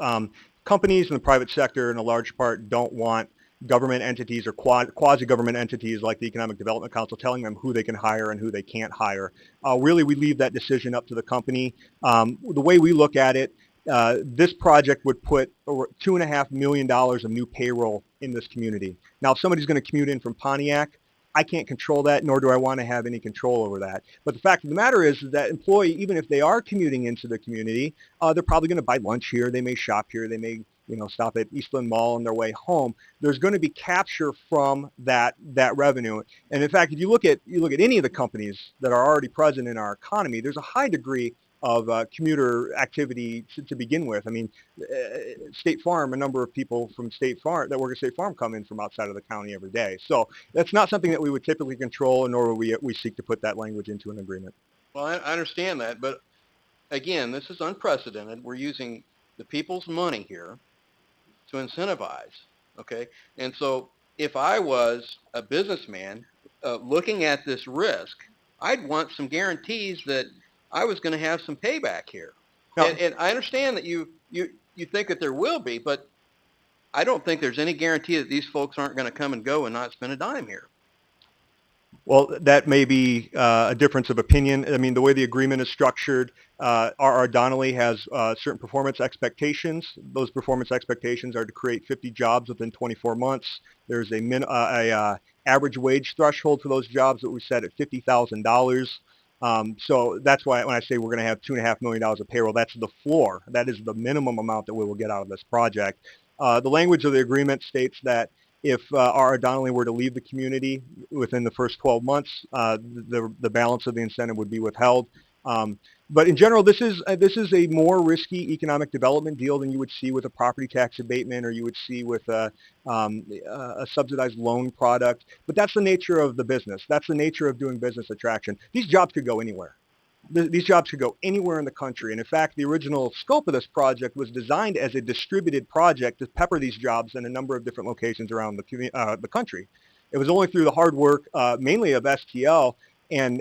Companies in the private sector, in a large part, don't want government entities or quasi-government entities like the Economic Development Council telling them who they can hire and who they can't hire. Really, we leave that decision up to the company. The way we look at it, this project would put over $2.5 million of new payroll in this community. Now, if somebody's going to commute in from Pontiac, I can't control that, nor do I want to have any control over that. But the fact of the matter is that employee, even if they are commuting into the community, they're probably going to buy lunch here. They may shop here. They may, stop at Eastland Mall on their way home. There's going to be capture from that revenue. And in fact, if you look at any of the companies that are already present in our economy, there's a high degree of commuter activity to begin with. I mean, State Farm, a number of people from State Farm that work at State Farm come in from outside of the county every day. So that's not something that we would typically control, nor would we seek to put that language into an agreement. Well, I understand that, but again, this is unprecedented. We're using the people's money here to incentivize, okay? And so if I was a businessman looking at this risk, I'd want some guarantees that I was going to have some payback here. No. And I understand that you think that there will be, but I don't think there's any guarantee that these folks aren't going to come and go and not spend a dime here. Well, that may be a difference of opinion. I mean, the way the agreement is structured, R.R. Donnelly has certain performance expectations. Those performance expectations are to create 50 jobs within 24 months. There's a average wage threshold for those jobs that we set at $50,000. So that's why when I say we're going to have $2.5 million of payroll, that's the floor. That is the minimum amount that we will get out of this project. The language of the agreement states that if R.R. Donnelly were to leave the community within the first 12 months, the balance of the incentive would be withheld. But in general, this is a more risky economic development deal than you would see with a property tax abatement or you would see with a subsidized loan product. But that's the nature of the business. That's the nature of doing business attraction. These jobs could go anywhere. These jobs could go anywhere in the country. And in fact, the original scope of this project was designed as a distributed project to pepper these jobs in a number of different locations around the country. It was only through the hard work, mainly of STL and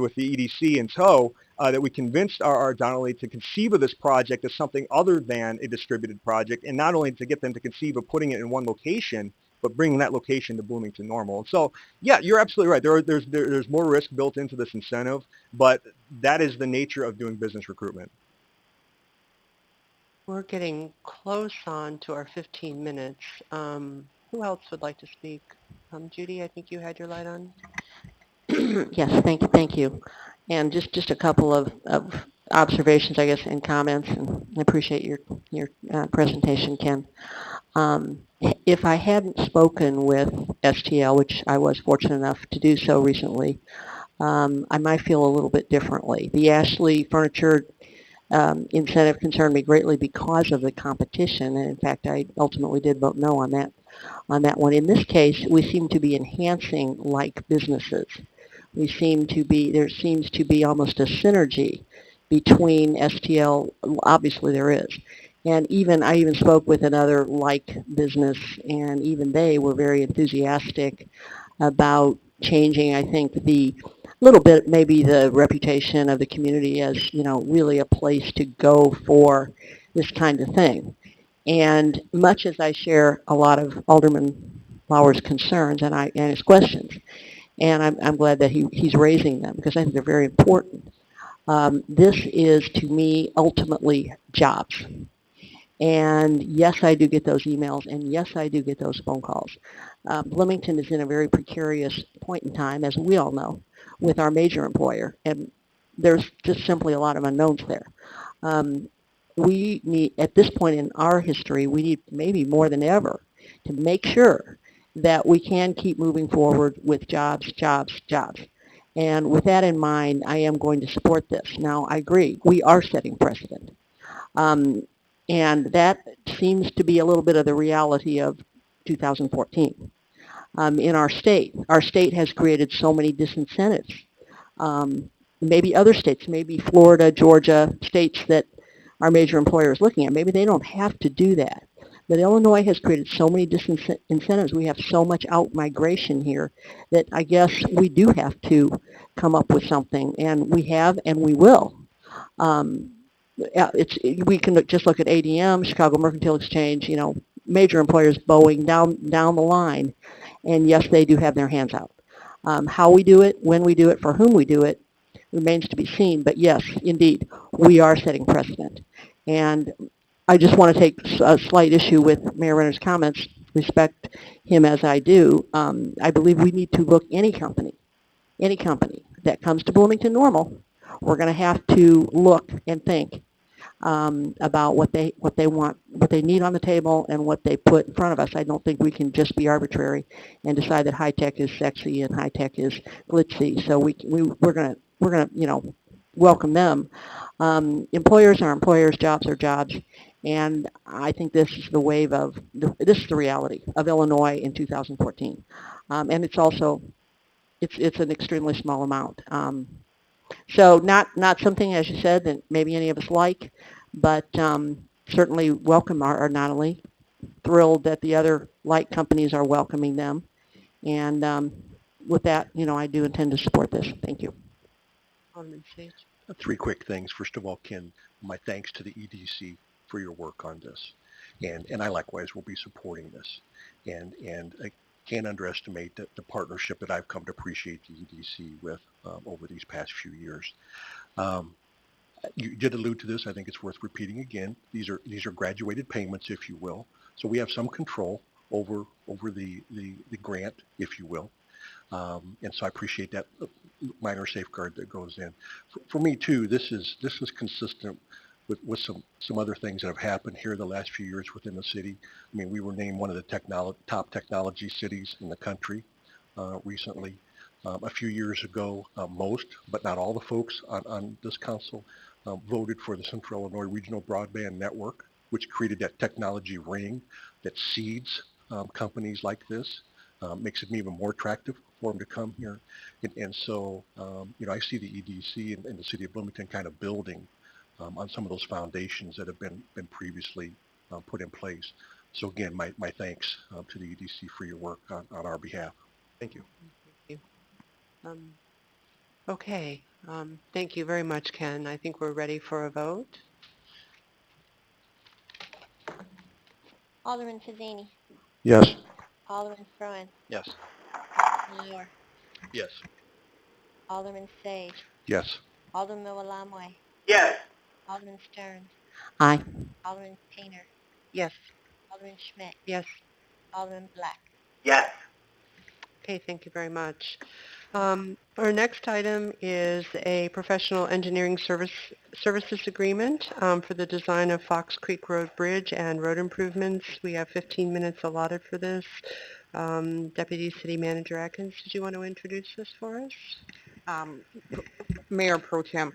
with the EDC in tow, that we convinced R.R. Donnelly to conceive of this project as something other than a distributed project, and not only to get them to conceive of putting it in one location, but bringing that location to Bloomington Normal. And so, yeah, you're absolutely right. There's more risk built into this incentive, but that is the nature of doing business recruitment. We're getting close on to our 15 minutes. Who else would like to speak? Judy, I think you had your light on. Yes, thank you. And just a couple of observations, I guess, and comments, and I appreciate your presentation, Ken. If I hadn't spoken with STL, which I was fortunate enough to do so recently, I might feel a little bit differently. The Ashley Furniture incentive concerned me greatly because of the competition, and in fact, I ultimately did vote no on that one. In this case, we seem to be enhancing like businesses. There seems to be almost a synergy between STL, obviously there is, and I even spoke with another like business, and even they were very enthusiastic about changing, I think, little bit maybe the reputation of the community as, really a place to go for this kind of thing. And much as I share a lot of Alderman Lauer's concerns and his questions. And I'm glad that he's raising them because I think they're very important. This is, to me, ultimately jobs. And yes, I do get those emails, and yes, I do get those phone calls. Bloomington is in a very precarious point in time, as we all know, with our major employer, and there's just simply a lot of unknowns there. We need, at this point in our history, we need maybe more than ever to make sure that we can keep moving forward with jobs, jobs, jobs. And with that in mind, I am going to support this. Now, I agree, we are setting precedent. And that seems to be a little bit of the reality of 2014. In our state has created so many disincentives. Maybe other states, maybe Florida, Georgia, states that our major employer is looking at, maybe they don't have to do that. But Illinois has created so many disincentives. We have so much out-migration here that I guess we do have to come up with something, and we have, and we will. We can just look at ADM, Chicago Mercantile Exchange, major employers, Boeing, down the line, and yes, they do have their hands out. How we do it, when we do it, for whom we do it, remains to be seen. But yes, indeed, we are setting precedent. And I just want to take a slight issue with Mayor Renner's comments, respect him as I do. I believe we need to look any company that comes to Bloomington Normal, we're going to have to look and think about what they want, what they need on the table, and what they put in front of us. I don't think we can just be arbitrary and decide that high tech is sexy and high tech is glitzy. So we're gonna welcome them. Employers are employers, jobs are jobs, and I think this is the wave of this is the reality of Illinois in 2014, and it's also it's an extremely small amount. So not something, as you said, that maybe any of us like, but certainly welcome, are not only thrilled that the other light companies are welcoming them. And with that, I do intend to support this. Thank you. Alderman Sage. Three quick things. First of all, Ken, my thanks to the EDC for your work on this. And I likewise will be supporting this. And I can't underestimate the partnership that I've come to appreciate the EDC with over these past few years. You did allude to this. I think it's worth repeating again. These are graduated payments, if you will. So we have some control over the grant, if you will. And so I appreciate that minor safeguard that goes in. For me too, this is consistent with some other things that have happened here the last few years within the city. I mean, we were named one of the top technology cities in the country recently. A few years ago, most, but not all the folks on this council voted for the Central Illinois Regional Broadband Network, which created that technology ring that seeds companies like this, makes it even more attractive for them to come here. And so, I see the EDC and the city of Bloomington kind of building on some of those foundations that have been previously put in place. So again, my thanks to the EDC for your work on our behalf. Thank you. Thank you. Okay. Thank you very much, Ken. I think we're ready for a vote. Alderman Pizzini. Yes. Alderman Froen. Yes. Lauer. Yes. Alderman Sage. Yes. Alderman Walamwe. Yes. Alderman Stearns. Aye. Alderman Painter. Yes. Alderman Schmidt. Yes. Alderman Black. Yes. Okay, thank you very much. Our next item is a professional engineering services agreement for the design of Fox Creek Road Bridge and road improvements. We have 15 minutes allotted for this. Deputy City Manager Atkins, did you want to introduce this for us? Mayor Pro Temp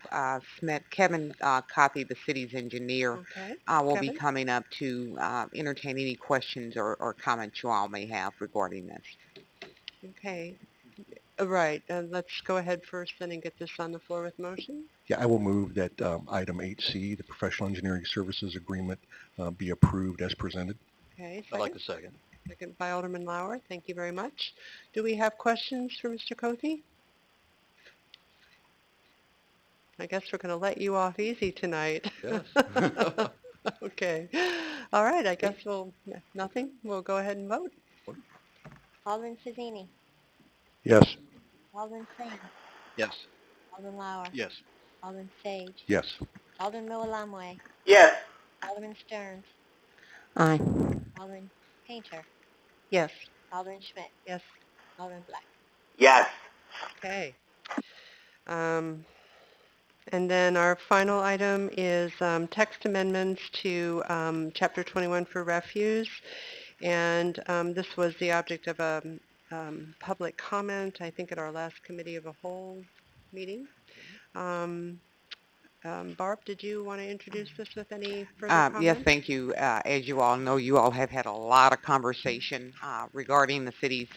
Smith, Kevin Coffey, the city's engineer, Okay. will Kevin? be coming up to entertain any questions or comments you all may have regarding this. Okay. Right. Let's go ahead first then and get this on the floor with motion. Yeah, I will move that item 8C, the professional engineering services agreement, be approved as presented. Okay. I'd like to second. Second by Alderman Lauer. Thank you very much. Do we have questions for Mr. Cothey? I guess we're going to let you off easy tonight. Yes. Okay. All right. I guess nothing. We'll go ahead and vote. Alderman Fazzini, Yes. Alderman Sands, Yes. Alderman Lauer, Yes. Alderman Sage, Yes. Alderman Milamwe, Yes. Alderman Stearns, Aye. Alderman Painter, Yes. Alderman Schmidt, Yes. Alderman Black. Yes. Okay. Um, And then our final item is text amendments to Chapter 21 for refuse. And this was the object of a public comment, I think, at our last committee of a whole meeting. Barb, did you want to introduce this with any further comments? Yes, thank you. As you all know, you all have had a lot of conversation regarding the city's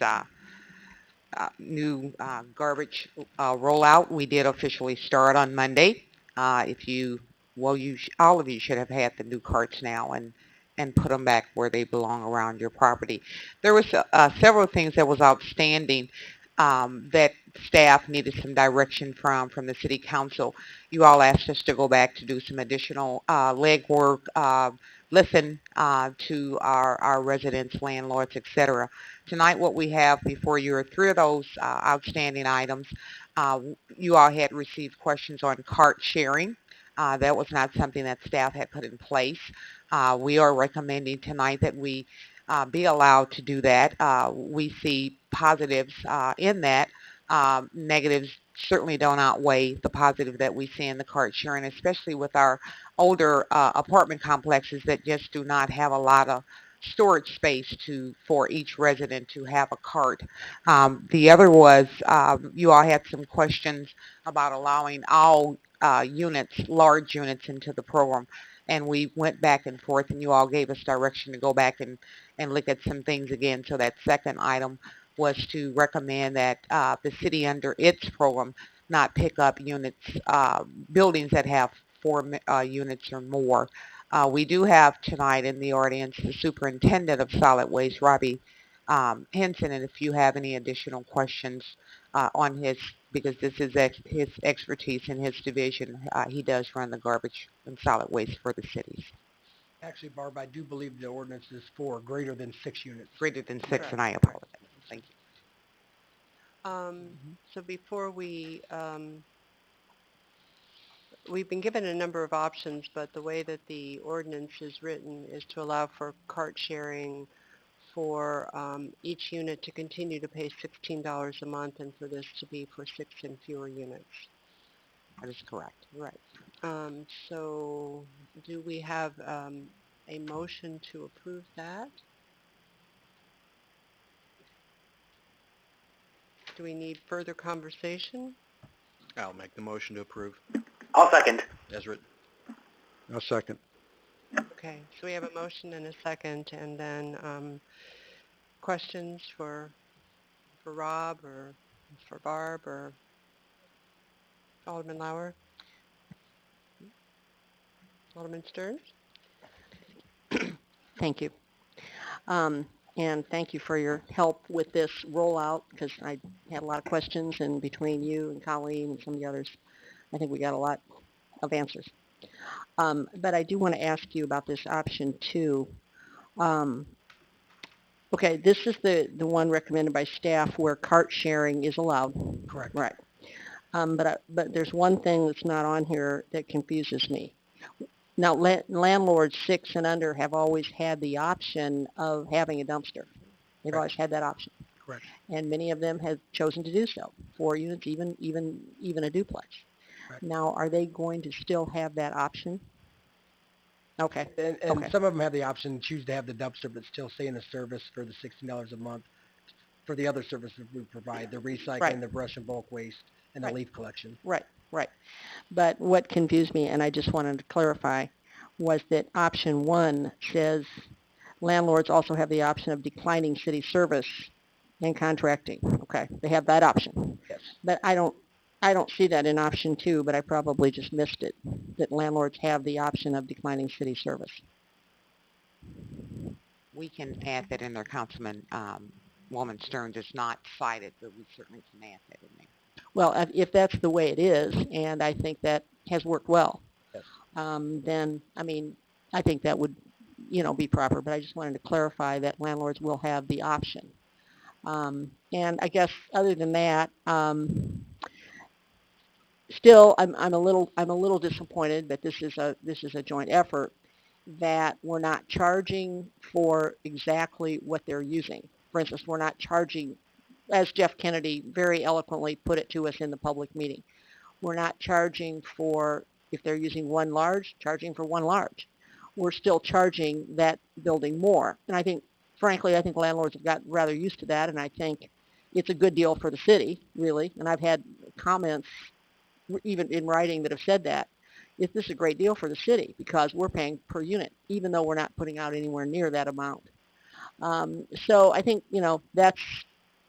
new garbage rollout. We did officially start on Monday. If you, well, all of you should have had the new carts now and put them back where they belong around your property. There was several things that was outstanding that staff needed some direction from the city council. You all asked us to go back to do some additional legwork, listen to our residents, landlords, etc. Tonight, what we have before you are three of those outstanding items. You all had received questions on cart sharing. That was not something that staff had put in place. We are recommending tonight that we be allowed to do that. We see positives in that. Negatives certainly don't outweigh the positive that we see in the cart sharing, especially with our older apartment complexes that just do not have a lot of storage space for each resident to have a cart. The other was you all had some questions about allowing all units, large units, into the program. And we went back and forth, and you all gave us direction to go back and look at some things again. So that second item was to recommend that the city under its program not pick up units, buildings that have 4 units or more. We do have tonight in the audience the superintendent of solid waste, Robbie Henson, and if you have any additional questions on his, because this is his expertise in his division, he does run the garbage and solid waste for the cities. Actually, Barb, I do believe the ordinance is for greater than 6 units. Greater than 6, Correct. and I apologize. Thank you. So before we've been given a number of options, but the way that the ordinance is written is to allow for cart sharing for each unit to continue to pay $16 a month, and for this to be for 6 and fewer units. That is correct. Right. So do we have a motion to approve that? Do we need further conversation? I'll make the motion to approve I'll second. as written. A second. Okay, so we have a motion and a second, and then questions for Rob or for Barb or Alderman Lauer? Alderman Stearns? Thank you. And thank you for your help with this rollout, because I had a lot of questions, and between you and Colleen and some of the others, I think we got a lot of answers. But I do want to ask you about this option 2. Okay, this is the one recommended by staff where cart sharing is allowed. Correct. Right. But there's one thing that's not on here that confuses me. Now, landlords 6 and under have always had the option of having a dumpster. They've Correct. always had that option. Correct. And many of them have chosen to do so. 4 units, even a duplex. Correct. Now, are they going to still have that option? Okay. And Okay. some of them have the option to choose to have the dumpster, but still stay in the service for the $16 a month for the other services we provide, the recycling, Right. the brush and bulk waste, and Right. the leaf collection. Right. But what confused me, and I just wanted to clarify, was that option 1 says landlords also have the option of declining city service and contracting. Okay, they have that option. Yes. But I don't see that in option 2, but I probably just missed it, that landlords have the option of declining city service. We can add that in there. Councilman Woman Stearns is not cited, but we certainly can add that in there. Well, if that's the way it is, and I think that has worked well, Yes. then, I mean, I think that would, be proper, but I just wanted to clarify that landlords will have the option. And I guess other than that, still, I'm a little disappointed that this is a joint effort, that we're not charging for exactly what they're using. For instance, we're not charging, as Jeff Kennedy very eloquently put it to us in the public meeting, we're not charging for, if they're using one large, charging for one large. We're still charging that building more. And I think, frankly, I think landlords have gotten rather used to that, and I think it's a good deal for the city, really. And I've had comments, even in writing, that have said that. This is a great deal for the city because we're paying per unit, even though we're not putting out anywhere near that amount. So I think,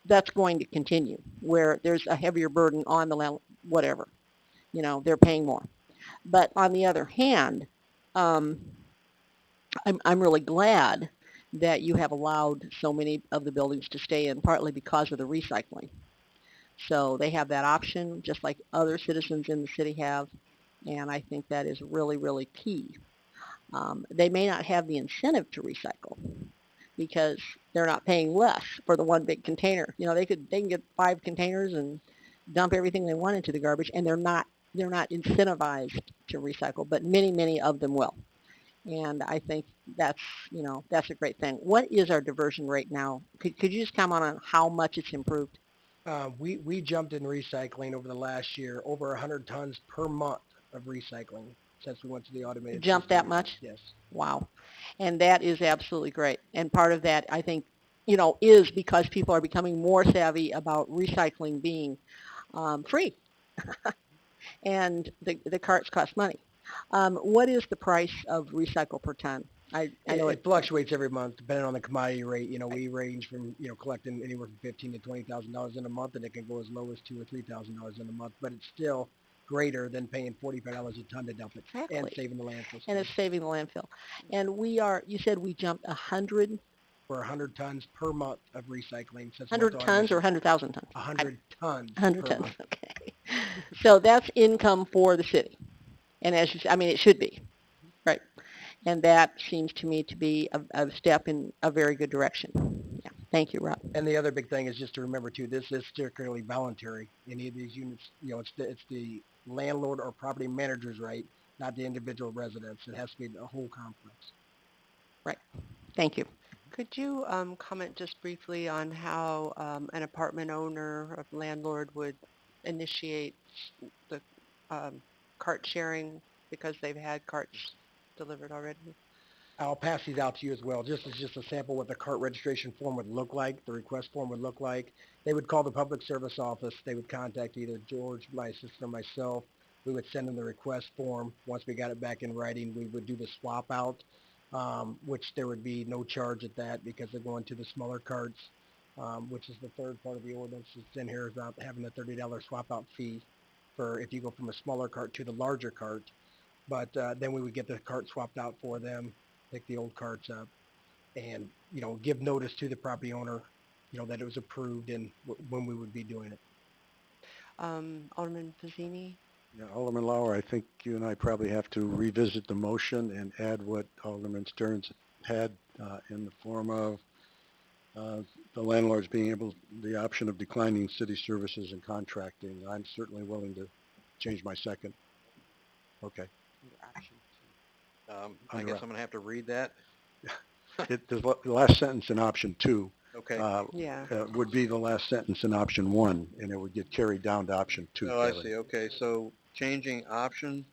that's going to continue, where there's a heavier burden on the land, whatever. They're paying more. But on the other hand, I'm really glad that you have allowed so many of the buildings to stay in, partly because of the recycling. So they have that option, just like other citizens in the city have, and I think that is really, really key. They may not have the incentive to recycle because they're not paying less for the one big container. They can get 5 containers and dump everything they want into the garbage, and they're not incentivized to recycle, but many of them will. And I think that's a great thing. What is our diversion rate now? Could you just comment on how much it's improved? We jumped in recycling over the last year, over 100 tons per month of recycling since we went to the automated Jumped system. that much? Yes. Wow. And that is absolutely great. And part of that, I think, is because people are becoming more savvy about recycling being free. And the carts cost money. What is the price of recycle per ton? I know It fluctuates every month depending on the commodity rate. We range from collecting anywhere from $15,000 to $20,000 in a month, and it can go as low as $2,000 or $3,000 in a month. But it's still greater than paying $45 a ton to dump it. Exactly. And saving the landfill. And it's saving the landfill. And you said we jumped 100? For 100 tons per month of recycling. 100 tons or 100,000 tons? 100 tons. 100 tons, okay. So that's income for the city. And as you said, it should be, right? And that seems to me to be a step in a very good direction. Yeah. Thank you, Rob. And the other big thing is just to remember too, this is strictly voluntary. Any of these units, it's the landlord or property manager's right, not the individual residents. It has to be the whole complex. Right. Thank you. Could you comment just briefly on how an apartment owner or landlord would initiate the cart sharing because they've had carts delivered already? I'll pass these out to you as well. Just as a sample what the cart registration form would look like, the request form would look like. They would call the public service office. They would contact either George, my assistant, or myself. We would send them the request form. Once we got it back in writing, we would do the swap out, which there would be no charge at that because they're going to the smaller carts, which is the third part of the ordinance. It's in here about having a $30 swap out fee for if you go from a smaller cart to the larger cart. But then we would get the cart swapped out for them, pick the old carts up, and give notice to the property owner, that it was approved and when we would be doing it. Alderman Pizzini? Yeah, Alderman Lauer, I think you and I probably have to revisit the motion and add what Alderman Stearns had in the form of the landlords being the option of declining city services and contracting. I'm certainly willing to change my second. Okay. I guess I'm going to have to read that. The last sentence in option 2 Okay. would be the last sentence in option 1, and it would get carried down to option 2. Oh, I see. Okay, so changing option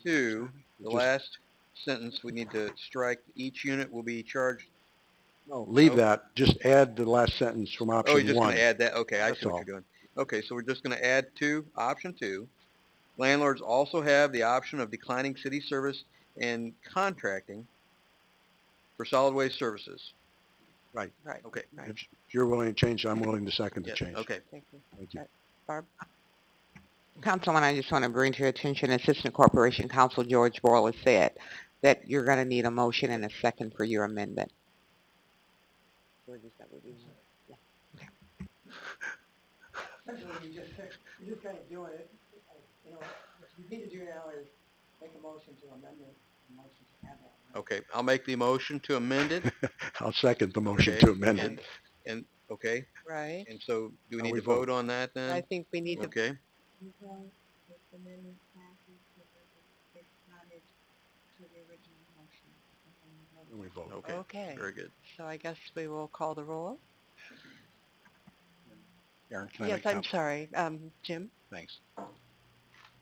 2, the last sentence, we need to strike, each unit will be charged. No, leave that. Just add the last sentence from option 1. Oh, you're just going to add that? Okay, I That's see what all. you're doing. Okay, so we're just going to add option 2. Landlords also have the option of declining city service and contracting for solid waste services. Right. Right. Okay. Right. If you're willing to change, I'm willing to second the Yeah, change. okay. Thank you. Thank you. Barb? Councilman, I just want to bring to your attention, Assistant Corporation Counsel George Boyle has said that you're going to need a motion and a second for your amendment. Essentially, you're just kind of doing it. What you need to do now is make a motion to amend the motion to add that. Okay, I'll make the motion to amend it. I'll second the motion Okay, to amend it. And Okay, right? and so do we Now need we to vote vote. on that then? I think we need to, Okay, We vote. okay, okay. very good. So I guess we will call the roll. Aaron, can I Yes, make I'm comments? sorry. Jim? Thanks.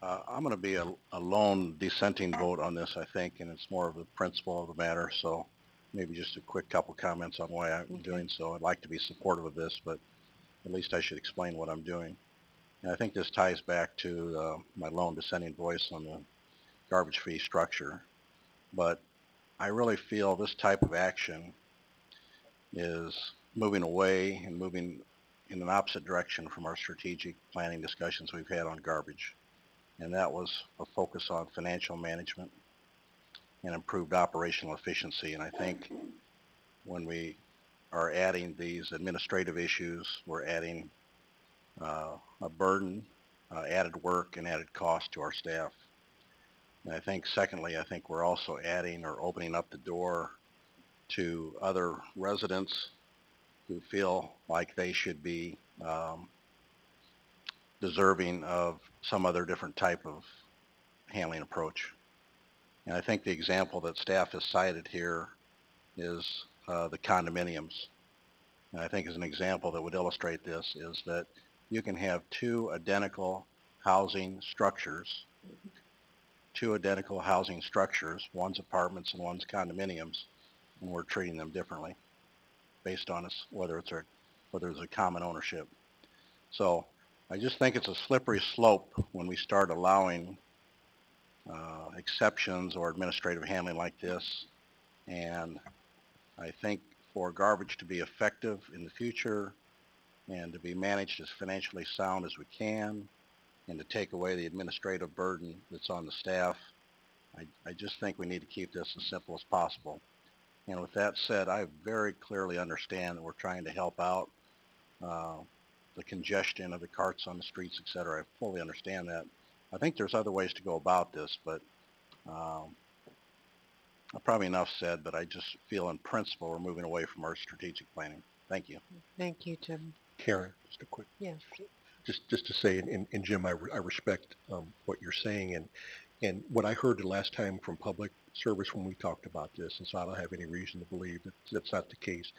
I'm going to be a lone dissenting vote on this, I think, and it's more of the principle of the matter. So maybe just a quick couple comments on why I'm doing so. I'd like to be supportive of this, but at least I should explain what I'm doing. And I think this ties back to my lone dissenting voice on the garbage fee structure. But I really feel this type of action is moving away and moving in an opposite direction from our strategic planning discussions we've had on garbage. And that was a focus on financial management and improved operational efficiency. And I think when we are adding these administrative issues, we're adding a burden, added work, and added cost to our staff. And I think secondly, I think we're also adding or opening up the door to other residents who feel like they should be deserving of some other different type of handling approach. And I think the example that staff has cited here is the condominiums. And I think as an example that would illustrate this is that you can have two identical housing structures, one's apartments and one's condominiums, and we're treating them differently based on whether it's a common ownership. So I just think it's a slippery slope when we start allowing exceptions or administrative handling like this. And I think for garbage to be effective in the future and to be managed as financially sound as we can and to take away the administrative burden that's on the staff, I just think we need to keep this as simple as possible. And with that said, I very clearly understand that we're trying to help out the congestion of the carts on the streets, et cetera. I fully understand that. I think there's other ways to go about this, but probably enough said, but I just feel in principle we're moving away from our strategic planning. Thank you. Thank you, Jim. Karen, just a quick, Yes. just to say, and Jim, I respect what you're saying, and what I heard the last time from public service when we talked about this, and so I don't have any reason to believe that that's not the case.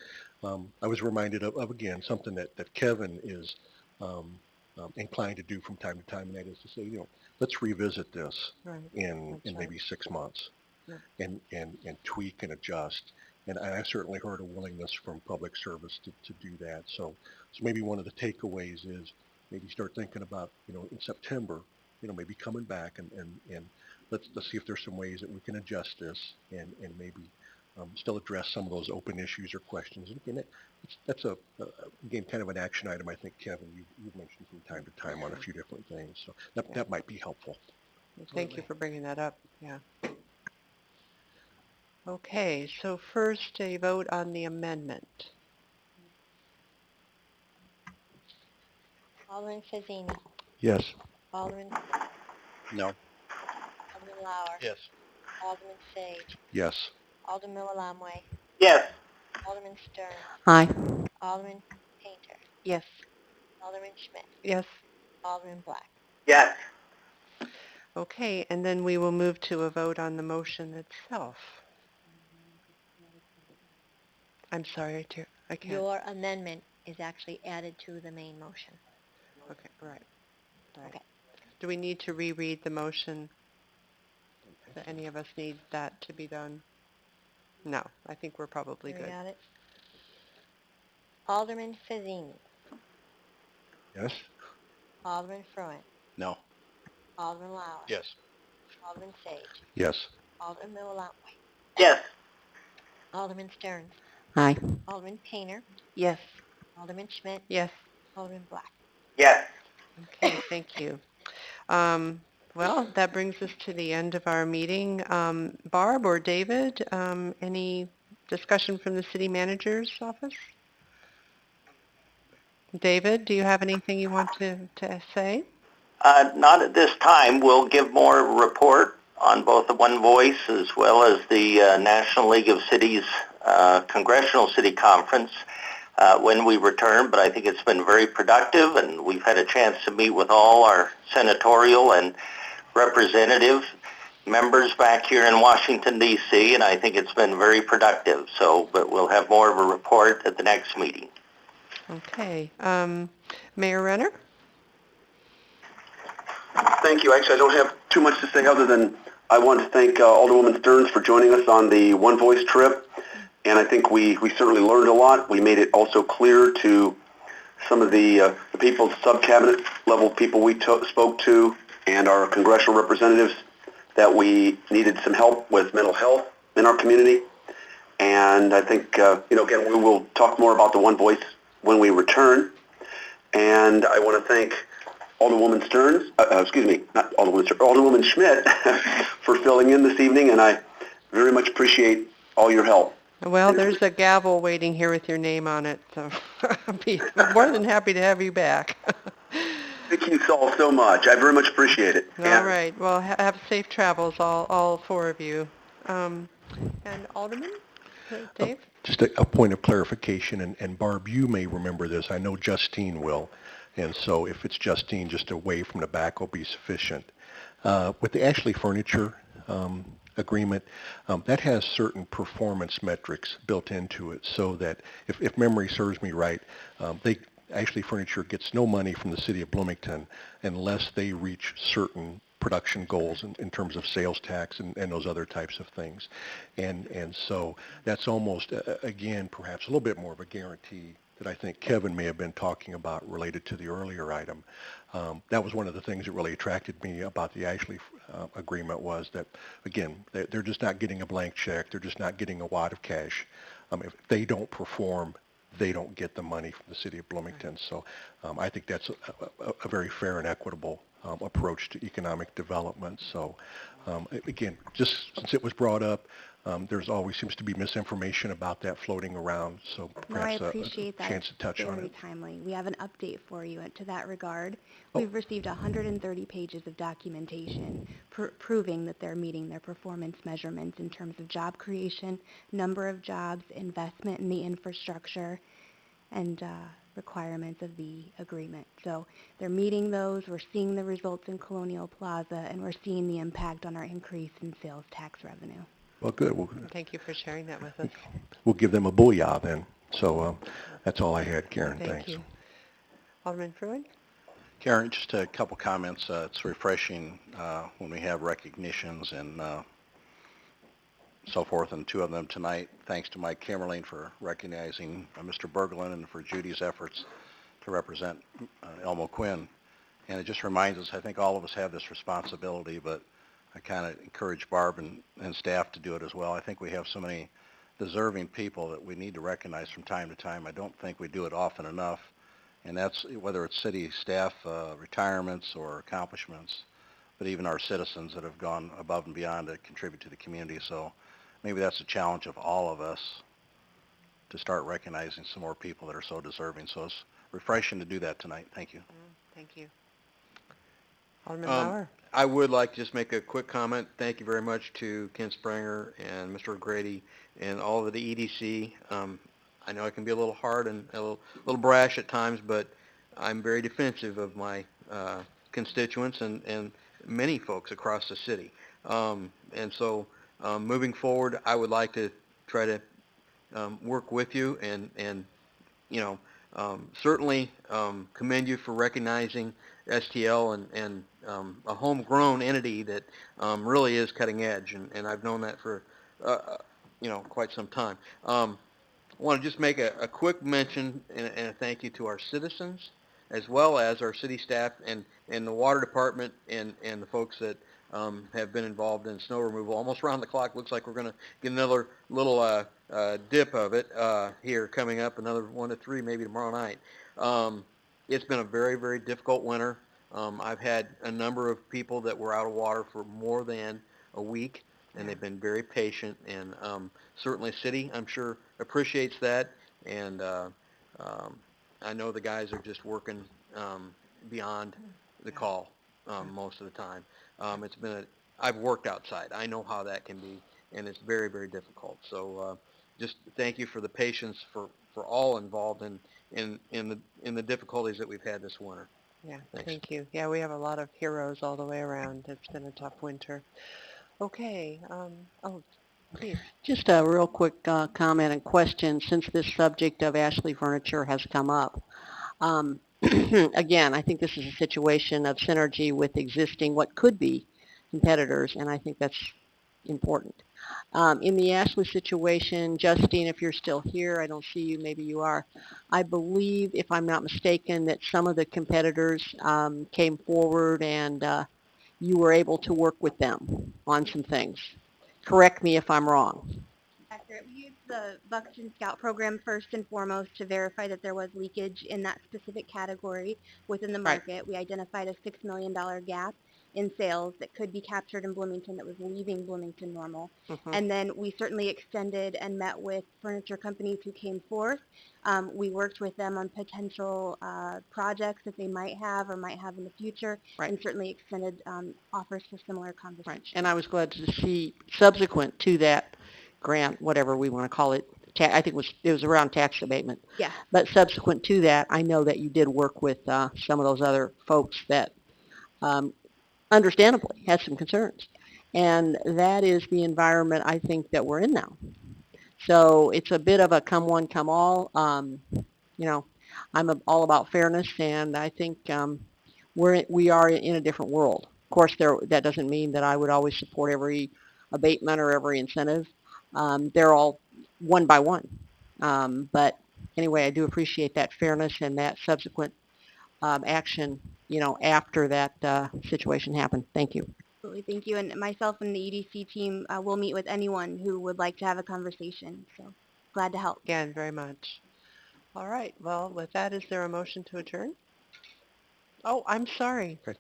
I was reminded of again, something that Kevin is inclined to do from time to time, and that is to say, let's revisit this Right. in That's maybe 6 months. Yeah. And tweak and adjust. And I certainly heard a willingness from public service to do that. So maybe one of the takeaways is maybe start thinking about, in September, maybe coming back and let's see if there's some ways that we can adjust this and maybe still address some of those open issues or questions. And again, that's again, kind of an action item I think, Kevin, you've mentioned from time to time on a few different things. So that might be helpful. Thank you for bringing that up. Yeah. Okay, so first a vote on the amendment. Alderman Fazzini. Yes. Alderman, No. Alderman Lauer. Yes. Alderman Sage. Yes. Alderman Lamway. Yes. Alderman Stern. Aye. Alderman Painter. Yes. Alderman Schmidt. Yes. Alderman Black. Yes. Okay, and then we will move to a vote on the motion itself. I'm sorry, I can't. Your amendment is actually added to the main motion. Okay, right. Okay. Do we need to reread the motion? Do any of us need that to be done? No, I think we're probably You good. got it? Alderman Fazzini. Yes. Alderman Fruin. No. Alderman Lauer. Yes. Alderman Sage. Yes. Alderman Lamway. Yes. Alderman Stearns. Aye. Alderman Painter. Yes. Alderman Schmidt. Yes. Alderman Black. Yes. Okay, thank you. Well, that brings us to the end of our meeting. Barb or David, any discussion from the city manager's office? David, do you have anything you want to say? Not at this time. We'll give more report on both the One Voice as well as the National League of Cities Congressional City Conference when we return, but I think it's been very productive, and we've had a chance to meet with all our senatorial and representative members back here in Washington, D.C., and I think it's been very productive. So, but we'll have more of a report at the next meeting. Okay. Mayor Renner? Thank you. Actually, I don't have too much to say other than I want to thank Alderwoman Stearns for joining us on the One Voice trip. And I think we certainly learned a lot. We made it also clear to some of the people, sub-cabinet level people we spoke to, and our congressional representatives, that we needed some help with mental health in our community. And I think, again, we will talk more about the One Voice when we return. And I want to thank Alderwoman Stearns, not Alderwoman Stearns, Alderwoman Schmidt for filling in this evening, and I very much appreciate all your help. Well, there's a gavel waiting here with your name on it, so I'll be more than happy to have you back. Thank you all so much. I very much appreciate it. All right. Well, have safe travels, all four of you. And Alderman? Dave? Just a point of clarification, and Barb, you may remember this. I know Justine will. And so if it's Justine, just a wave from the back will be sufficient. With the Ashley Furniture agreement, that has certain performance metrics built into it, so that if memory serves me right, Ashley Furniture gets no money from the city of Bloomington unless they reach certain production goals in terms of sales tax and those other types of things. And so that's almost, again, perhaps a little bit more of a guarantee that I think Kevin may have been talking about related to the earlier item. That was one of the things that really attracted me about the Ashley agreement, was that, again, they're just not getting a blank check. They're just not getting a wad of cash. If they don't perform, they don't get the money from the city of Bloomington. So I think that's a very fair and equitable approach to economic development. So again, just since it was brought up, there's always seems to be misinformation about that floating around, so perhaps I appreciate that. chance to touch on Very it. timely. We have an update for you to that regard. We've received 130 pages of documentation proving that they're meeting their performance measurements in terms of job creation, number of jobs, investment in the infrastructure, and requirements of the agreement. So they're meeting those. We're seeing the results in Colonial Plaza, and we're seeing the impact on our increase in sales tax revenue. Well, good. Thank you for sharing that with us. We'll give them a booyah then. So that's all I had, Karen. Thank Thanks. you. Alderman Fruin? Karen, just a couple comments. It's refreshing when we have recognitions and so forth, and two of them tonight. Thanks to Mike Kimmerling for recognizing Mr. Berglund and for Judy's efforts to represent Elmo Quinn. And it just reminds us, I think all of us have this responsibility, but I kind of encourage Barb and staff to do it as well. I think we have so many deserving people that we need to recognize from time to time. I don't think we do it often enough, and that's whether it's city staff retirements or accomplishments, but even our citizens that have gone above and beyond to contribute to the community. So maybe that's a challenge of all of us, to start recognizing some more people that are so deserving. So it's refreshing to do that tonight. Thank you. Thank you. Alderman Bauer? I would like to just make a quick comment. Thank you very much to Ken Springer and Mr. O'Grady and all of the EDC. I know I can be a little hard and a little brash at times, but I'm very defensive of my constituents and many folks across the city. And so moving forward, I would like to try to work with you and certainly commend you for recognizing STL and a homegrown entity that really is cutting edge, and I've known that for quite some time. I want to just make a quick mention and a thank you to our citizens, as well as our city staff and the water department and the folks that have been involved in snow removal almost around the clock. Looks like we're going to get another little dip of it here coming up, another 1 to 3 maybe tomorrow night. It's been a very, very difficult winter. I've had a number of people that were out of water for more than a week, and they've been very patient, and certainly city, I'm sure, appreciates that, and I know the guys are just working beyond the call most of the time. I've worked outside. I know how that can be, and it's very, very difficult. So just thank you for the patience for all involved in the difficulties that we've had this winter. Yeah, Thanks. thank you. Yeah, we have a lot of heroes all the way around. It's been a tough winter. Okay, oh, please. Just a real quick comment and question since this subject of Ashley Furniture has come up. Again, I think this is a situation of synergy with existing what could be competitors, and I think that's important. In the Ashley situation, Justine, if you're still here, I don't see you, maybe you are. I believe, if I'm not mistaken, that some of the competitors came forward and you were able to work with them on some things. Correct me if I'm wrong. Accurate. We used the Buxton Scout program first and foremost to verify that there was leakage in that specific category within the Right. market. We identified a $6 million gap in sales that could be captured in Bloomington that was leaving Bloomington normal. And then we certainly extended and met with furniture companies who came forth. We worked with them on potential projects that they might have or might have in the future, Right. and certainly extended offers for similar conversations. Right. And I was glad to see subsequent to that grant, whatever we want to call it, I think it was around tax abatement. Yeah. But subsequent to that, I know that you did work with some of those other folks that understandably had some concerns. And that is the environment I think that we're in now. So it's a bit of a come one, come all. You know, I'm all about fairness, and I think we are in a different world. Of course, that doesn't mean that I would always support every abatement or every incentive. They're all one by one. But anyway, I do appreciate that fairness and that subsequent action, after that situation happened. Thank you. Absolutely, thank you. And myself and the EDC team will meet with anyone who would like to have a conversation. So glad to help. Again, very much. All right. Well, with that, is there a motion to adjourn? Oh, I'm sorry. Okay.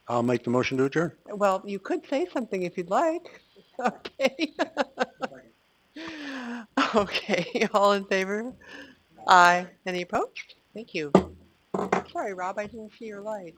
I'll make the motion to adjourn. Well, you could say something if you'd like. Okay. Okay. All in favor? Aye. Any opposed? Thank you. Sorry, Rob, I didn't see your light.